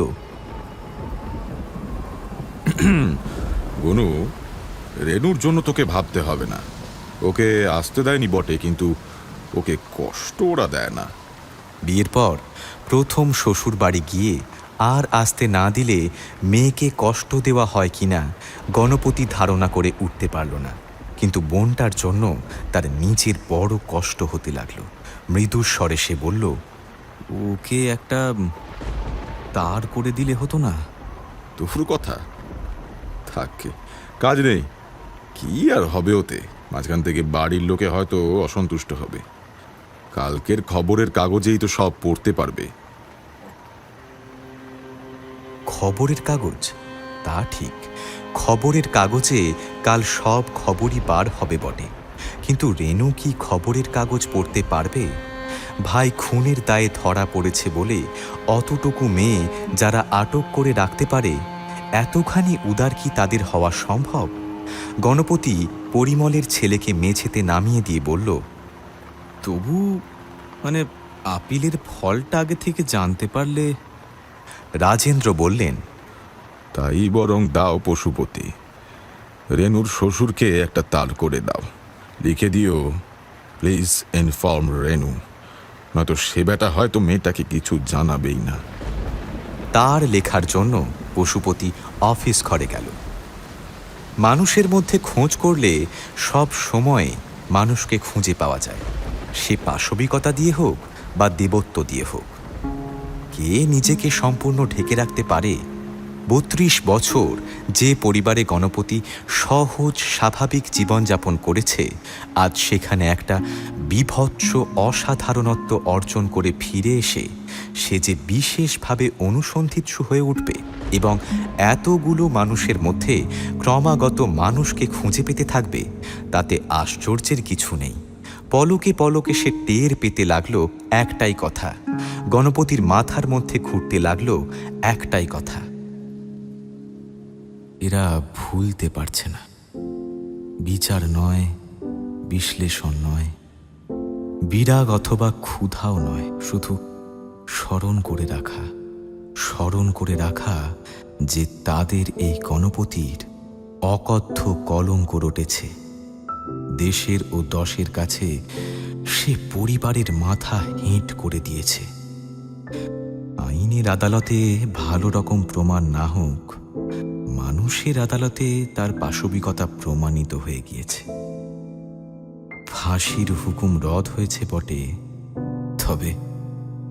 গনু, রেনুর জন্য তোকে ভাবতে হবে না। ওকে আসতে দেয়নি বটে, কিন্তু ওকে কষ্ট ওরা দেয় না। বিয়ের পর প্রথম শ্বশুর বাড়ি গিয়ে আর আসতে না দিলে মেয়েকে কষ্ট দেওয়া হয় কিনা গণপতি ধারণা করে উঠতে পারল না। কিন্তু বোনটার জন্য তার নিজের বড় কষ্ট হতে লাগলো। মৃদু স্বরে সে বলল, ওকে একটা তার করে দিলে হতো না? তোর কথা থাকে, কাজ নেই, কি আর হবে ওতে? মাঝখান থেকে বাড়ির লোকে হয়তো অসন্তুষ্ট হবে। কালকের খবরের কাগজেই তো সব পড়তে পারবে। খবরের কাগজ? তা ঠিক, খবরের কাগজে কাল সব খবরই বার হবে বটে, কিন্তু রেনু কি খবরের কাগজ পড়তে পারবে? ভাই খুনের দায়ে ধরা পড়েছে বলে অতটুকু মেয়ে যারা আটক করে রাখতে পারে, এতখানি উদার কি তাদের হওয়া সম্ভব? গণপতি পরিমলের ছেলেকে মেঝেতে নামিয়ে দিয়ে বলল, তবু আপিলের ফলটা আগে থেকে জানতে পারলে। রাজেন্দ্র বললেন, তাই বরং দাও পশুপতি, রেনুর শ্বশুরকে একটা তার করে দাও, লিখে দিও, প্লিজ ইনফর্ম রেনু, নয়তো সে বেটা হয়তো মেয়েটাকে কিছু জানাবেই না। তার লেখার জন্য পশুপতি অফিস ঘরে গেল। মানুষের মধ্যে খোঁজ করলে সব সময় মানুষকে খুঁজে পাওয়া যায়, সে পাশবিকতা দিয়ে হোক বা দেবত্ব দিয়ে হোক। কে নিজেকে সম্পূর্ণ ঢেকে রাখতে পারে? ৩২ বছর যে পরিবারে গণপতি সহজ স্বাভাবিক জীবনযাপন করেছে, আজ সেখানে একটা বীভৎস অসাধারণত্ব অর্জন করে ফিরে এসে সে যে বিশেষভাবে অনুসন্ধিৎসু হয়ে উঠবে এবং এতগুলো মানুষের মধ্যে ক্রমাগত মানুষকে খুঁজে পেতে থাকবে, তাতে আশ্চর্যের কিছু নেই। পলকে পলকে সে টের পেতে লাগলো একটাই কথা, গণপতির মাথার মধ্যে ঘুরতে লাগলো একটাই কথা, এরা ভুলতে পারছে না। বিচার নয়, বিশ্লেষণ নয়, বিরাগ অথবা ক্ষুধাও নয়, শুধু স্মরণ করে রাখা যে তাদের এই গণপতির অকথ্য কলঙ্ক রটেছে। দেশের ও দশের কাছে সে পরিবারের মাথা হেঁট করে দিয়েছে। আইনের আদালতে ভালো রকম প্রমাণ না হোক, মানুষের আদালতে তার পাশবিকতা প্রমাণিত হয়ে গিয়েছে। ফাঁসির হুকুম রদ হয়েছে বটে, তবে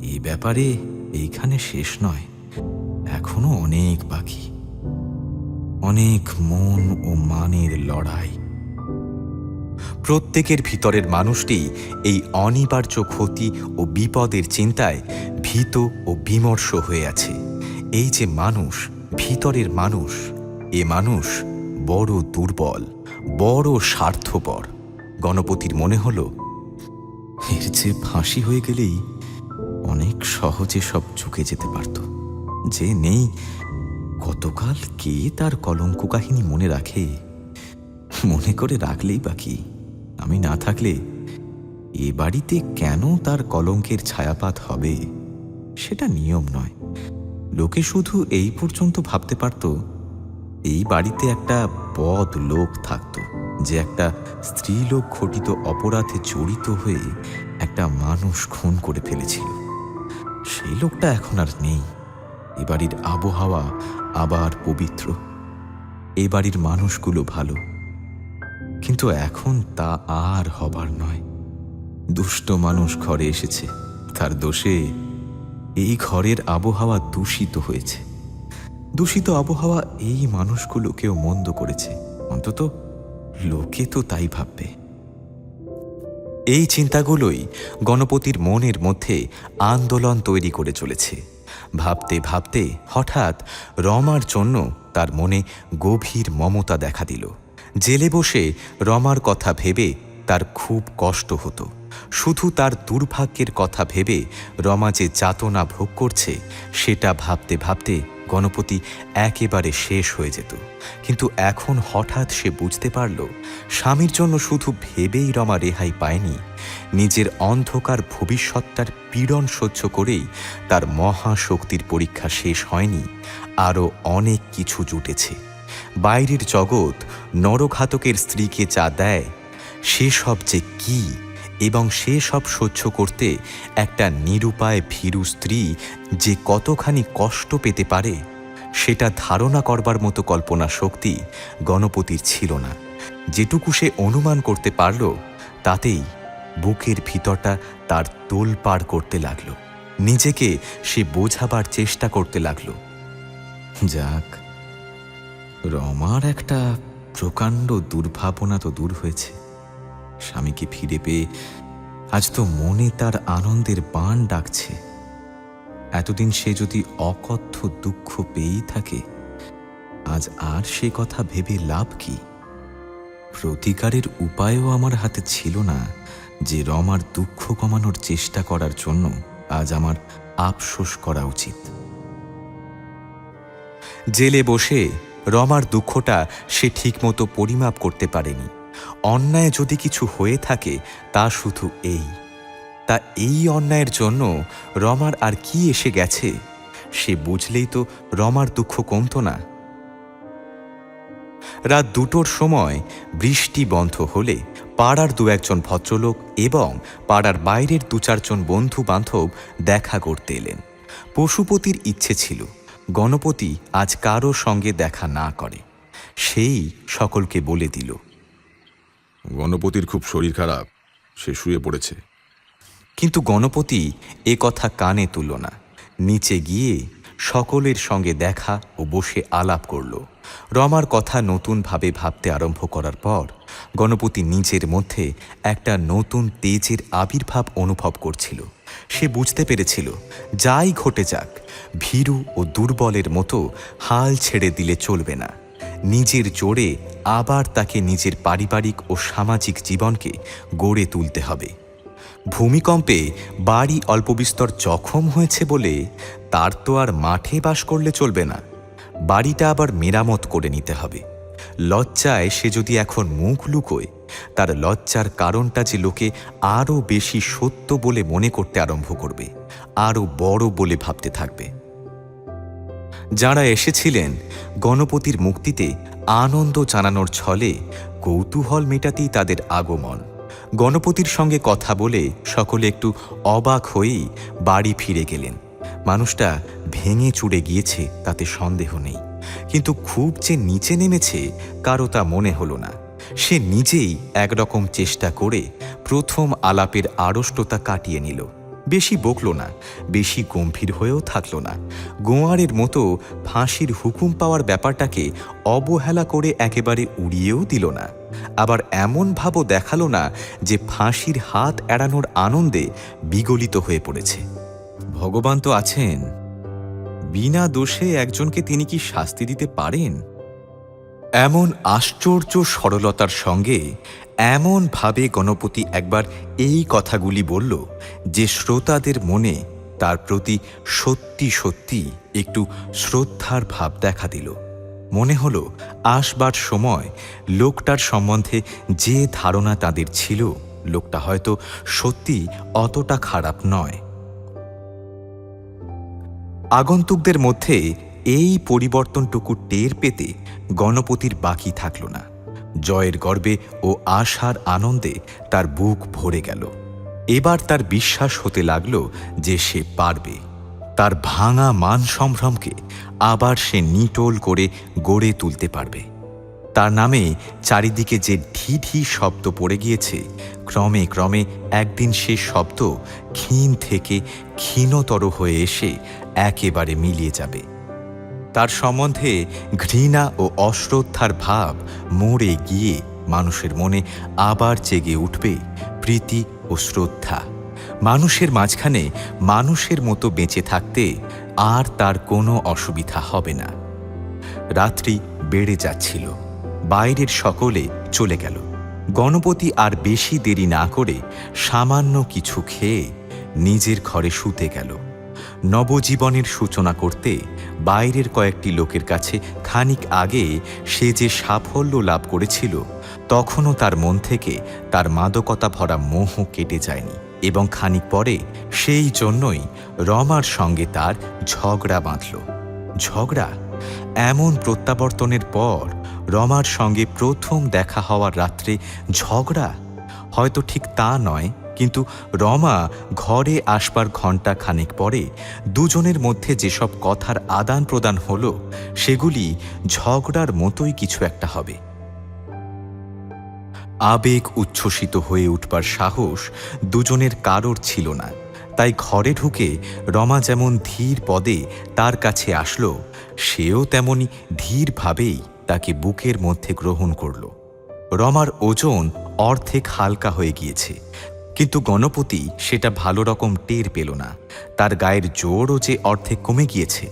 এই ব্যাপারে এইখানে শেষ নয়, এখনো অনেক বাকি, অনেক মন ও মানের লড়াই। প্রত্যেকের ভিতরের মানুষটি এই অনিবার্য ক্ষতি ও বিপদের চিন্তায় ভীত ও বিমর্ষ হয়ে আছে। এই যে মানুষ, ভিতরের মানুষ, এ মানুষ বড় দুর্বল, বড় স্বার্থপর। গণপতির মনে হলো এর যে ফাঁসি হয়ে গেলেই অনেক সহজে সব ঝুঁকে যেতে পারত। যে নেই, কতকাল কে তার কলঙ্ক কাহিনী মনে রাখে? মনে করে রাখলেই বাকি, আমি না থাকলে এ বাড়িতে কেন তার কলঙ্কের ছায়াপাত হবে সেটা নিয়ম নয়। লোকে শুধু এই পর্যন্ত ভাবতে পারত এই বাড়িতে একটা বদ লোক থাকত, যে একটা স্ত্রীলোক ঘটিত অপরাধে জড়িত হয়ে একটা মানুষ খুন করে ফেলেছিল। সেই লোকটা এখন আর নেই। এ বাড়ির আবহাওয়া আবার পবিত্র, এ বাড়ির মানুষগুলো ভালো, কিন্তু এখন তা আর হবার নয়। দুষ্ট মানুষ ঘরে এসেছে, তার দোষে এই ঘরের আবহাওয়া দূষিত হয়েছে। দূষিত আবহাওয়া এই মানুষগুলোকেও মন্দ করেছে, অন্তত লোকে তো তাই ভাববে। এই চিন্তাগুলোই গণপতির মনের মধ্যে আন্দোলন তৈরি করে চলেছে। ভাবতে ভাবতে হঠাৎ রমার জন্য তার মনে গভীর মমতা দেখা দিল। জেলে বসে রমার কথা ভেবে তার খুব কষ্ট হতো। শুধু তার দুর্ভাগ্যের কথা ভেবে রমা যে যাতনা ভোগ করছে সেটা ভাবতে ভাবতে গণপতি একেবারে শেষ হয়ে যেত। কিন্তু এখন হঠাৎ সে বুঝতে পারল, স্বামীর জন্য শুধু ভেবেই রমা রেহাই পায়নি, নিজের অন্ধকার ভবিষ্যৎটার পীড়ন সহ্য করেই তার মহাশক্তির পরীক্ষা শেষ হয়নি, আরও অনেক কিছু জুটেছে। বাইরের জগৎ নরঘাতকের স্ত্রীকে যা দেয় সেসব যে কী, এবং সে সব সহ্য করতে একটা নিরুপায় ভীরু স্ত্রী যে কতখানি কষ্ট পেতে পারে সেটা ধারণা করবার মতো কল্পনা শক্তি গণপতির ছিল না। যেটুকু সে অনুমান করতে পারল তাতেই বুকের ভিতরটা তার তোলপাড় করতে লাগলো। নিজেকে সে বোঝাবার চেষ্টা করতে লাগলো, যাক, রমার একটা প্রকাণ্ড দুর্ভাবনা তো দূর হয়েছে। স্বামীকে ফিরে পেয়ে আজ তো মনে তার আনন্দের বাণ ডাকছে। এতদিন সে যদি অকথ্য দুঃখ পেয়েই থাকে, আজ আর সে কথা ভেবে লাভ কি? প্রতিকারের উপায়ও আমার হাতে ছিল না যে রমার দুঃখ কমানোর চেষ্টা করার জন্য আজ আমার আফসোস করা উচিত। জেলে বসে রমার দুঃখটা সে ঠিকমতো পরিমাপ করতে পারেনি। অন্যায় যদি কিছু হয়ে থাকে তা শুধু এই অন্যায়ের জন্য রমার আর কি এসে গেছে সে বুঝলেই তো রমার দুঃখ কমত না। রাত 2টোর সময় বৃষ্টি বন্ধ হলে পাড়ার 2-1 ভদ্রলোক এবং পাড়ার বাইরের 2-4 বন্ধু বান্ধব দেখা করতে এলেন। পশুপতির ইচ্ছে ছিল গণপতি আজ কারো সঙ্গে দেখা না করে। সেই সকলকে বলে দিল, গণপতির খুব শরীর খারাপ, সে শুয়ে পড়েছে। কিন্তু গণপতি এ কথা কানে তুলল না। নিচে গিয়ে সকলের সঙ্গে দেখা ও বসে আলাপ করল। রমার কথা নতুনভাবে ভাবতে আরম্ভ করার পর গণপতি নিজের মধ্যে একটা নতুন তেজের আবির্ভাব অনুভব করছিল। সে বুঝতে পেরেছিল, যাই ঘটে যাক, ভীরু ও দুর্বলের মতো হাল ছেড়ে দিলে চলবে না। নিজের জোরে আবার তাকে নিজের পারিবারিক ও সামাজিক জীবনকে গড়ে তুলতে হবে। ভূমিকম্পে বাড়ি অল্পবিস্তর জখম হয়েছে বলে তার তো আর মাঠে বাস করলে চলবে না, বাড়িটা আবার মেরামত করে নিতে হবে। লজ্জায় সে যদি এখন মুখ লুকোয়, তার লজ্জার কারণটা যে লোকে আরও বেশি সত্য বলে মনে করতে আরম্ভ করবে, আরও বড় বলে ভাবতে থাকবে। যারা এসেছিলেন গণপতির মুক্তিতে আনন্দ জানানোর ছলে কৌতূহল মেটাতেই তাদের আগমন। গণপতির সঙ্গে কথা বলে সকলে একটু অবাক হয়েই বাড়ি ফিরে গেলেন। মানুষটা ভেঙে চুরে গিয়েছে তাতে সন্দেহ নেই, কিন্তু খুব যে নিচে নেমেছে কারো তা মনে হলো না। সে নিজেই একরকম চেষ্টা করে প্রথম আলাপের আড়ষ্টতা কাটিয়ে নিল। বেশি বকল না, বেশি গম্ভীর হয়েও থাকল না। গোয়ারের মতো ফাঁসির হুকুম পাওয়ার ব্যাপারটাকে অবহেলা করে একেবারে উড়িয়েও দিল না। আবার এমন ভাবও দেখালো না যে ফাঁসির হাত এড়ানোর আনন্দে বিগলিত হয়ে পড়েছে। ভগবান তো আছেন, বিনা দোষে একজনকে তিনি কি শাস্তি দিতে পারেন? এমন আশ্চর্য সরলতার সঙ্গে এমনভাবে গণপতি একবার এই কথাগুলি বলল যে শ্রোতাদের মনে তার প্রতি সত্যি সত্যি একটু শ্রদ্ধার ভাব দেখা দিল। মনে হলো আসবার সময় লোকটার সম্বন্ধে যে ধারণা তাদের ছিল লোকটা হয়তো সত্যি অতটা খারাপ নয়। আগন্তুকদের মধ্যে এই পরিবর্তনটুকু টের পেতে গণপতির বাকি থাকল না। জয়ের গর্বে ও আশার আনন্দে তার বুক ভরে গেল। এবার তার বিশ্বাস হতে লাগল যে সে পারবে। তার ভাঙা মান সম্ভ্রমকে আবার সে নিটোল করে গড়ে তুলতে পারবে। তার নামে চারিদিকে যে ঢি ঢি শব্দ পড়ে গিয়েছে, ক্রমে ক্রমে একদিন সে শব্দ ক্ষীণ থেকে ক্ষীণতর হয়ে এসে একেবারে মিলিয়ে যাবে। তার সম্বন্ধে ঘৃণা ও অশ্রদ্ধার ভাব মরে গিয়ে মানুষের মনে আবার জেগে উঠবে প্রীতি ও শ্রদ্ধা। মানুষের মাঝখানে মানুষের মতো বেঁচে থাকতে আর তার কোনো অসুবিধা হবে না। রাত্রি বেড়ে যাচ্ছিল, বাইরের সকলে চলে গেল। গণপতি আর বেশি দেরি না করে সামান্য কিছু খেয়ে নিজের ঘরে শুতে গেল। নবজীবনের সূচনা করতে বাইরের কয়েকটি লোকের কাছে খানিক আগে সে যে সাফল্য লাভ করেছিল, তখনও তার মন থেকে তার মাদকতা ভরা মোহ কেটে যায়নি, এবং খানিক পরে সেই জন্যই রমার সঙ্গে তার ঝগড়া বাঁধল। ঝগড়া? এমন প্রত্যাবর্তনের পর রমার সঙ্গে প্রথম দেখা হওয়ার রাত্রে ঝগড়া? হয়তো ঠিক তা নয়, কিন্তু রমা ঘরে আসবার ঘণ্টা খানেক পরে দুজনের মধ্যে যেসব কথার আদান প্রদান হলো, সেগুলি ঝগড়ার মতোই কিছু একটা হবে। আবেগ উচ্ছ্বসিত হয়ে উঠবার সাহস দুজনের কারোর ছিল না। তাই ঘরে ঢুকে রমা যেমন ধীর পদে তার কাছে আসলো, সেও তেমনি ধীরভাবেই তাকে বুকের মধ্যে গ্রহণ করল। রমার ওজন অর্ধেক হালকা হয়ে গিয়েছে, কিন্তু গণপতি সেটা ভালো রকম টের পেল না। তার গায়ের জোরও যে অর্ধেক কমে গিয়েছে।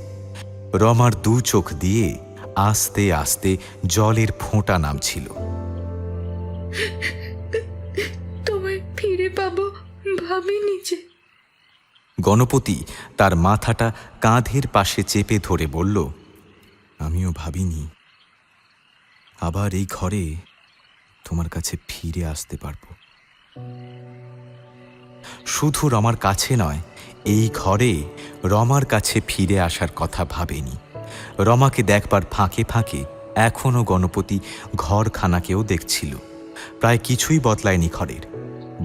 রমার দু চোখ দিয়ে আস্তে আস্তে জলের ফোঁটা নামছিল। তোমায় ফিরে পাবো ভাবিনি যে। গণপতি তার মাথাটা কাঁধের পাশে চেপে ধরে বলল, আমিও ভাবিনি আবার এই ঘরে তোমার কাছে ফিরে আসতে পারবো। শুধু রমার কাছে নয়, এই ঘরে রমার কাছে ফিরে আসার কথা ভাবেনি। রমাকে দেখবার ফাঁকে ফাঁকে এখনও গণপতি ঘরখানাকেও দেখছিল। প্রায় কিছুই বদলায়নি ঘরের।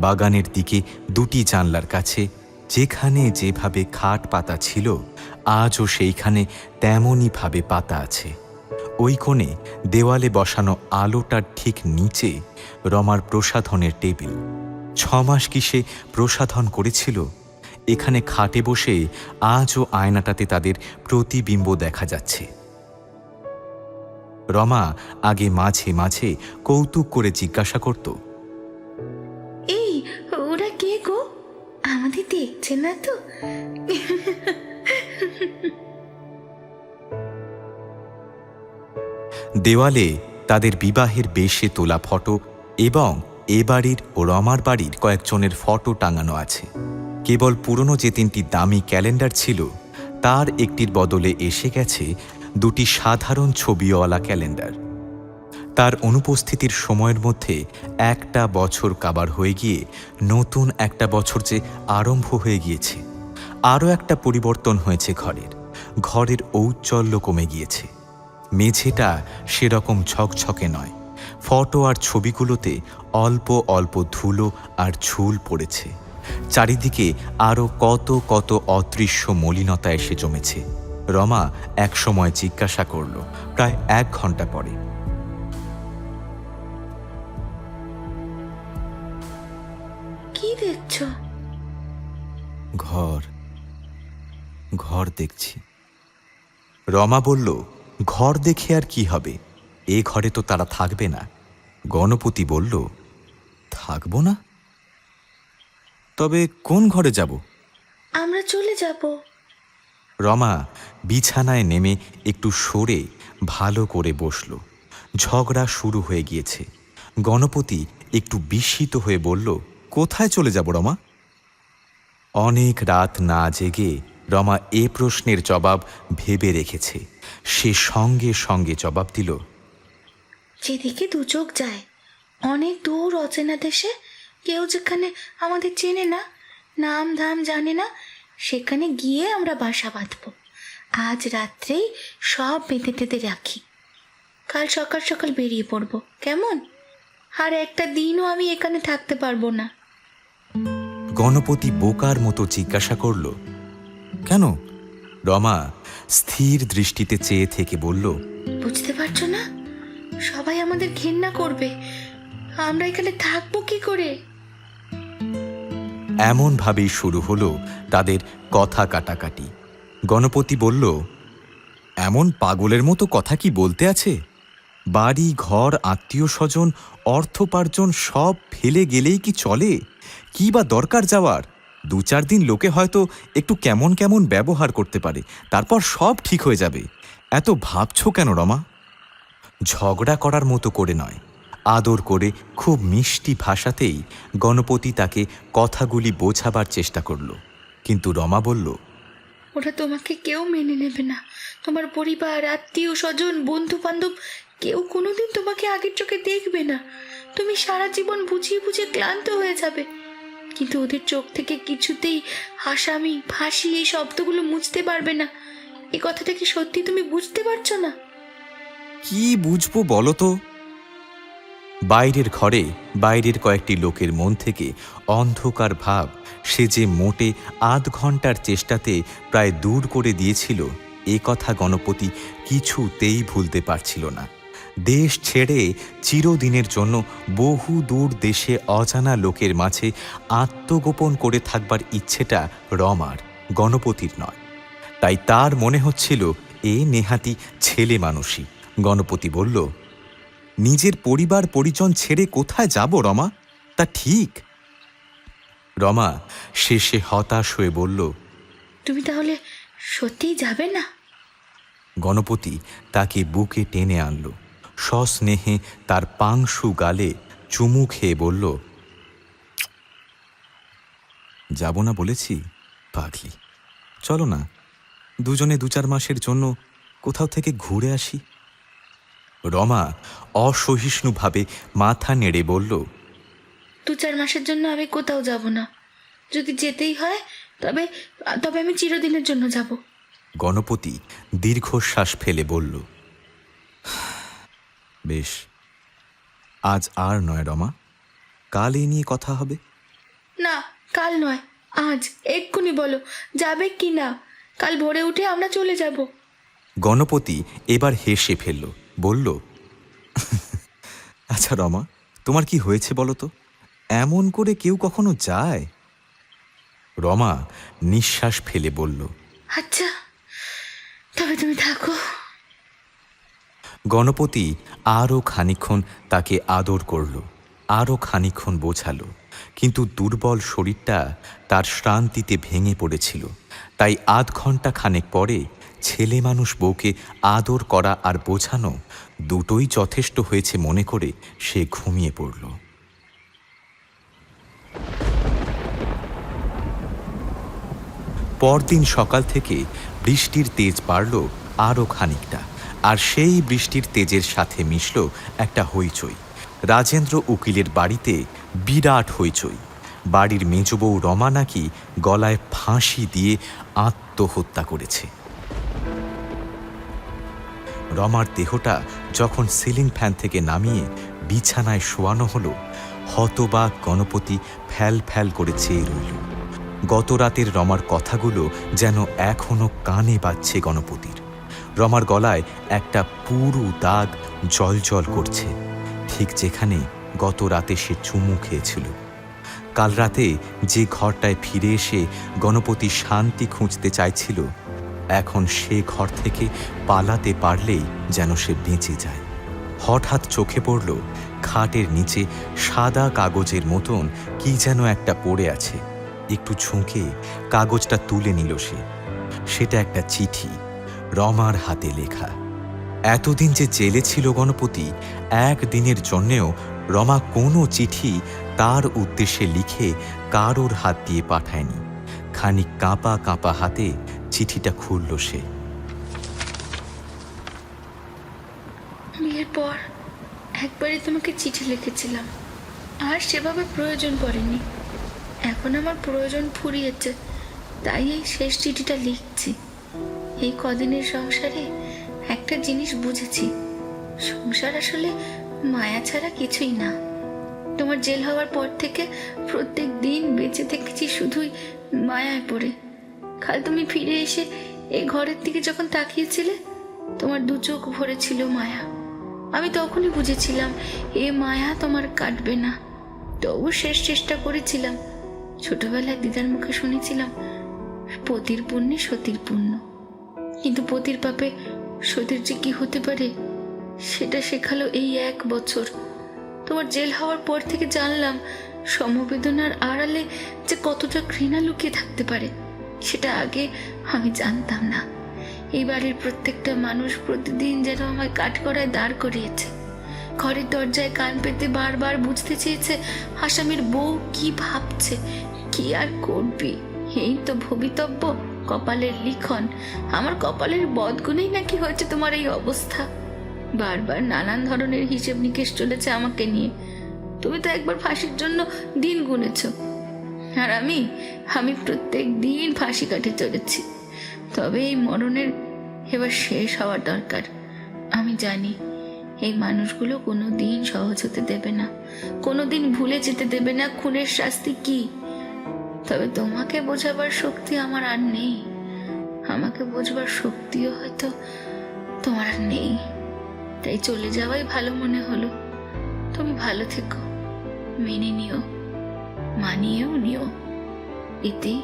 বাগানের দিকে দুটি জানলার কাছে যেখানে যেভাবে খাট পাতা ছিল, আজও সেইখানে তেমনই ভাবে পাতা আছে। ওই কোণে দেওয়ালে বসানো আলোটার ঠিক নিচে রমার প্রসাধনের টেবিল। 6 মাস কি সে প্রসাধন করেছিল? এখানে খাটে বসে আজও আয়নাটাতে তাদের প্রতিবিম্ব দেখা যাচ্ছে। রমা আগে মাঝে মাঝে কৌতুক করে জিজ্ঞাসা করত, এই ওরা কে গো? আমাদের দেখছে না তো? দেওয়ালে তাদের বিবাহের বেশে তোলা ফটো এবং এ বাড়ির ও রমার বাড়ির কয়েকজনের ফটো টাঙানো আছে। কেবল পুরনো যে 3টি দামি ক্যালেন্ডার ছিল, তার একটির বদলে এসে গেছে 2টি সাধারণ ছবিওয়ালা ক্যালেন্ডার। তার অনুপস্থিতির সময়ের মধ্যে একটা বছর কাবার হয়ে গিয়ে নতুন একটা বছর যে আরম্ভ হয়ে গিয়েছে। আরও একটা পরিবর্তন হয়েছে ঘরের ঔজ্জ্বল্য কমে গিয়েছে। মেঝেটা সেরকম ঝকঝকে নয়। ফটো আর ছবিগুলোতে অল্প অল্প ধুলো আর ঝুল পড়েছে। চারিদিকে আরও কত কত অদৃশ্য মলিনতা এসে জমেছে। রমা এক সময় জিজ্ঞাসা করল, প্রায় 1 ঘন্টা পরে, কি দেখছো? ঘর দেখছি। রমা বলল, ঘর দেখে আর কি হবে? এ ঘরে তো তারা থাকবে না। গণপতি বলল, থাকবো না? তবে কোন ঘরে যাব? আমরা চলে যাব। রমা বিছানায় নেমে একটু সরে ভালো করে বসল। ঝগড়া শুরু হয়ে গিয়েছে। গণপতি একটু বিস্মিত হয়ে বলল, কোথায় চলে যাব রমা? অনেক রাত না জেগে রমা এ প্রশ্নের জবাব ভেবে রেখেছে। সে সঙ্গে সঙ্গে জবাব দিল, যেদিকে 2 চোখ যায়, অনেক দূর অচেনা দেশে কেউ যেখানে আমাদের চেনে না, নাম ধাম জানে না, সেখানে গিয়ে আমরা বাসা বাঁধব। আজ রাত্রেই সব বেঁধে টেঁধে রাখি, কাল সকাল সকাল বেরিয়ে পড়ব, কেমন? আর একটা দিনও আমি এখানে থাকতে পারবো না। গণপতি বোকার মতো জিজ্ঞাসা করল, কেন? রমা স্থির দৃষ্টিতে চেয়ে থেকে বলল, বুঝতে পারছো না? সবাই আমাদের ঘেন্না করবে, আমরা এখানে থাকবো কি করে? এমনভাবেই শুরু হলো তাদের কথা কাটাকাটি। গণপতি বলল, এমন পাগলের মতো কথা কি বলতে আছে? বাড়ি ঘর, আত্মীয় স্বজন, অর্থোপার্জন সব ফেলে গেলেই কি চলে? কি বা দরকার যাওয়ার? 2-4 দিন লোকে হয়তো একটু কেমন কেমন ব্যবহার করতে পারে, তারপর সব ঠিক হয়ে যাবে। এত ভাবছো কেন রমা? ঝগড়া করার মতো করে নয়, আদর করে খুব মিষ্টি ভাষাতেই গণপতি তাকে কথাগুলি বোঝাবার চেষ্টা করল। কিন্তু রমা বলল, ওরা তোমাকে কেউ মেনে নেবে না। তোমার পরিবার, আত্মীয় স্বজন, বন্ধু বান্ধব কেউ কোনোদিন তোমাকে আগের চোখে দেখবে না। তুমি সারা জীবন বুঝিয়ে বুঝিয়ে ক্লান্ত হয়ে যাবে। কিন্তু ওদের চোখ থেকে কিছুতেই আসামি, ফাঁসি এই শব্দগুলো মুছতে পারবে না। এই কথাটা কি সত্যি তুমি বুঝতে পারছো না? কি বুঝবো বলো তো? বাইরের ঘরে বাইরের কয়েকটি লোকের মন থেকে অন্ধকার ভাব সে যে মোটে আধ ঘন্টার চেষ্টাতে প্রায় দূর করে দিয়েছিল, এ কথা গণপতি কিছুতেই ভুলতে পারছিল না। দেশ ছেড়ে চিরদিনের জন্য বহু দূর দেশে অজানা লোকের মাঝে আত্মগোপন করে থাকবার ইচ্ছেটা রমার, গণপতির নয়। তাই তার মনে হচ্ছিল এ নেহাতি ছেলে মানুষই। গণপতি বলল, নিজের পরিবার পরিজন ছেড়ে কোথায় যাব রমা? তা ঠিক। রমা শেষে হতাশ হয়ে বলল, তুমি তাহলে সত্যিই যাবে না? গণপতি তাকে বুকে টেনে আনল, সস্নেহে তার পাংশু গালে চুমু খেয়ে বলল, যাব না বলেছি পাগলি, চলো না দুজনে 2-4 মাসের জন্য কোথাও থেকে ঘুরে আসি। রমা অসহিষ্ণুভাবে মাথা নেড়ে বলল, 2-4 মাসের জন্য আমি কোথাও যাব না। যদি যেতেই হয় তবে তবে আমি চিরদিনের জন্য যাব। গণপতি দীর্ঘশ্বাস ফেলে বলল, বেশ, আজ আর নয় রমা, কাল এ নিয়ে কথা হবে। না, কাল নয়, আজ, এক্ষুনি বলো যাবে কি না। কাল ভোরে উঠে আমরা চলে যাব। গণপতি এবার হেসে ফেলল, বলল, আচ্ছা রমা, তোমার কি হয়েছে বলো তো? এমন করে কেউ কখনো যায়? রমা নিঃশ্বাস ফেলে বলল, আচ্ছা, তবে তুমি থাকো। গণপতি আরও খানিকক্ষণ তাকে আদর করল, আরও খানিকক্ষণ বোঝালো, কিন্তু দুর্বল শরীরটা তার শ্রান্তিতে ভেঙে পড়েছিল। তাই আধ ঘন্টা খানেক পরে ছেলে মানুষ বউকে আদর করা আর বোঝানো দুটোই যথেষ্ট হয়েছে মনে করে সে ঘুমিয়ে পড়ল। পরদিন সকাল থেকে বৃষ্টির তেজ বাড়ল আরও খানিকটা, আর সেই বৃষ্টির তেজের সাথে মিশল একটা হইচই। রাজেন্দ্র উকিলের বাড়িতে বিরাট হইচই। বাড়ির মেজবউ রমা নাকি গলায় ফাঁসি দিয়ে আত্মহত্যা করেছে। রমার দেহটা যখন সিলিং ফ্যান থেকে নামিয়ে বিছানায় শোয়ানো হলো, হতবাক গণপতি ফ্যাল ফ্যাল করে চেয়ে রইল। গত রাতের রমার কথাগুলো যেন এখনো কানে বাজছে গণপতির। রমার গলায় একটা পুরু দাগ জলজল করছে, ঠিক যেখানে গত রাতে সে চুমু খেয়েছিল। কাল রাতে যে ঘরটায় ফিরে এসে গণপতি শান্তি খুঁজতে চাইছিল, এখন সে ঘর থেকে পালাতে পারলেই যেন সে বেঁচে যায়। হঠাৎ চোখে পড়ল খাটের নিচে সাদা কাগজের মতন কি যেন একটা পড়ে আছে। একটু ঝুঁকে কাগজটা তুলে নিল সে। সেটা একটা চিঠি, রমার হাতে লেখা। এতদিন যে জেলে ছিল গণপতি, একদিনের জন্যেও রমা কোনো চিঠি তার উদ্দেশ্যে লিখে কারোর হাত দিয়ে পাঠায়নি। খানিক কাঁপা কাঁপা হাতে চিঠিটা খুলল সে। বিয়ের পর একবারই তোমাকে চিঠি লিখেছিলাম, আর সেভাবে প্রয়োজন পড়েনি। এখন আমার প্রয়োজন ফুরিয়েছে, তাই এই শেষ চিঠিটা লিখছি। এই কদিনের সংসারে একটা জিনিস বুঝেছি, সংসার আসলে মায়া ছাড়া কিছুই না। তোমার জেল হওয়ার পর থেকে প্রত্যেক দিন বেঁচে থেকেছি শুধুই মায়ায় পড়ে। কাল তুমি ফিরে এসে এই ঘরের দিকে যখন তাকিয়েছিলে, তোমার দু চোখ ভরে ছিল মায়া। আমি তখনই বুঝেছিলাম এ মায়া তোমার কাটবে না। তবু শেষ চেষ্টা করেছিলাম। ছোটবেলায় দিদার মুখে শুনেছিলাম, পতির পুণ্যে সতীর পুণ্য, কিন্তু পতির পাপে সতীর যে কি হতে পারে সেটা শেখালো এই 1 বছর। তোমার জেল হওয়ার পর থেকে জানলাম সমবেদনার আড়ালে যে কতটা ঘৃণা লুকিয়ে থাকতে পারে, সেটা আগে আমি জানতাম না। এই বাড়ির প্রত্যেকটা মানুষ প্রতিদিন যেন আমায় কাঠগড়ায় দাঁড় করিয়েছে। ঘরের দরজায় কান পেতে বারবার বুঝতে চেয়েছে আসামির বউ কি ভাবছে, কি আর করবি। এই তো ভবিতব্য, কপালের লিখন। আমার কপালের বদগুণেই নাকি হয়েছে তোমার এই অবস্থা। বারবার নানান ধরনের হিসেব নিকেশ চলেছে আমাকে নিয়ে। তুমি তো একবার ফাঁসির জন্য দিন গুনেছ, আর আমি প্রত্যেক দিন ফাঁসি কাটে চলেছি। তবে এই মরণের এবার শেষ হওয়া দরকার। আমি জানি এই মানুষগুলো কোনো দিন সহজ হতে দেবে না, কোনো দিন ভুলে যেতে দেবে না খুনের শাস্তি কি। তবে তোমাকে বোঝাবার শক্তি আমার আর নেই, আমাকে বোঝবার শক্তিও হয়তো তোমার আর নেই। তাই চলে যাওয়াই ভালো মনে হলো। তুমি ভালো থেকো, মেনে নিও, মানিয়েও নিও। ইতি,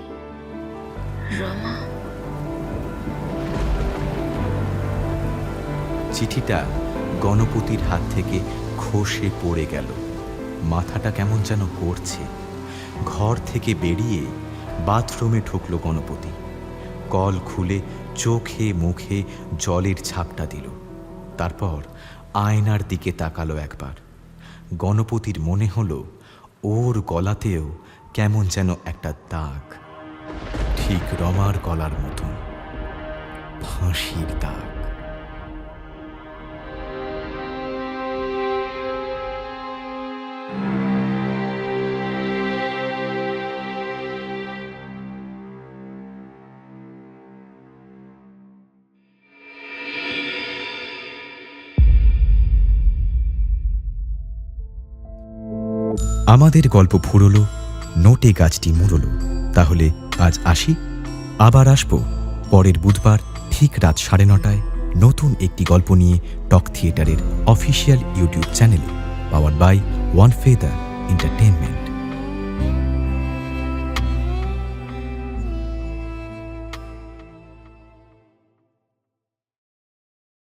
রমা। চিঠিটা গণপতির হাত থেকে খসে পড়ে গেল। মাথাটা কেমন যেন করছে। ঘর থেকে বেরিয়ে বাথরুমে ঢুকলো গণপতি। কল খুলে চোখে মুখে জলের ঝাপটা দিল। তারপর আয়নার দিকে তাকালো একবার। গণপতির মনে হলো ওর গলাতেও কেমন যেন একটা দাগ, ঠিক রমার গলার মতন, ফাঁসির দাগ। আমাদের গল্প ফুরলো, নোটে গাছটি মুড়লো। তাহলে আজ আসি, আবার আসবো পরের বুধবার ঠিক রাত 9:30 নতুন একটি গল্প নিয়ে টক থিয়েটারের অফিসিয়াল ইউটিউব চ্যানেলে, powered by One Feather entertainment.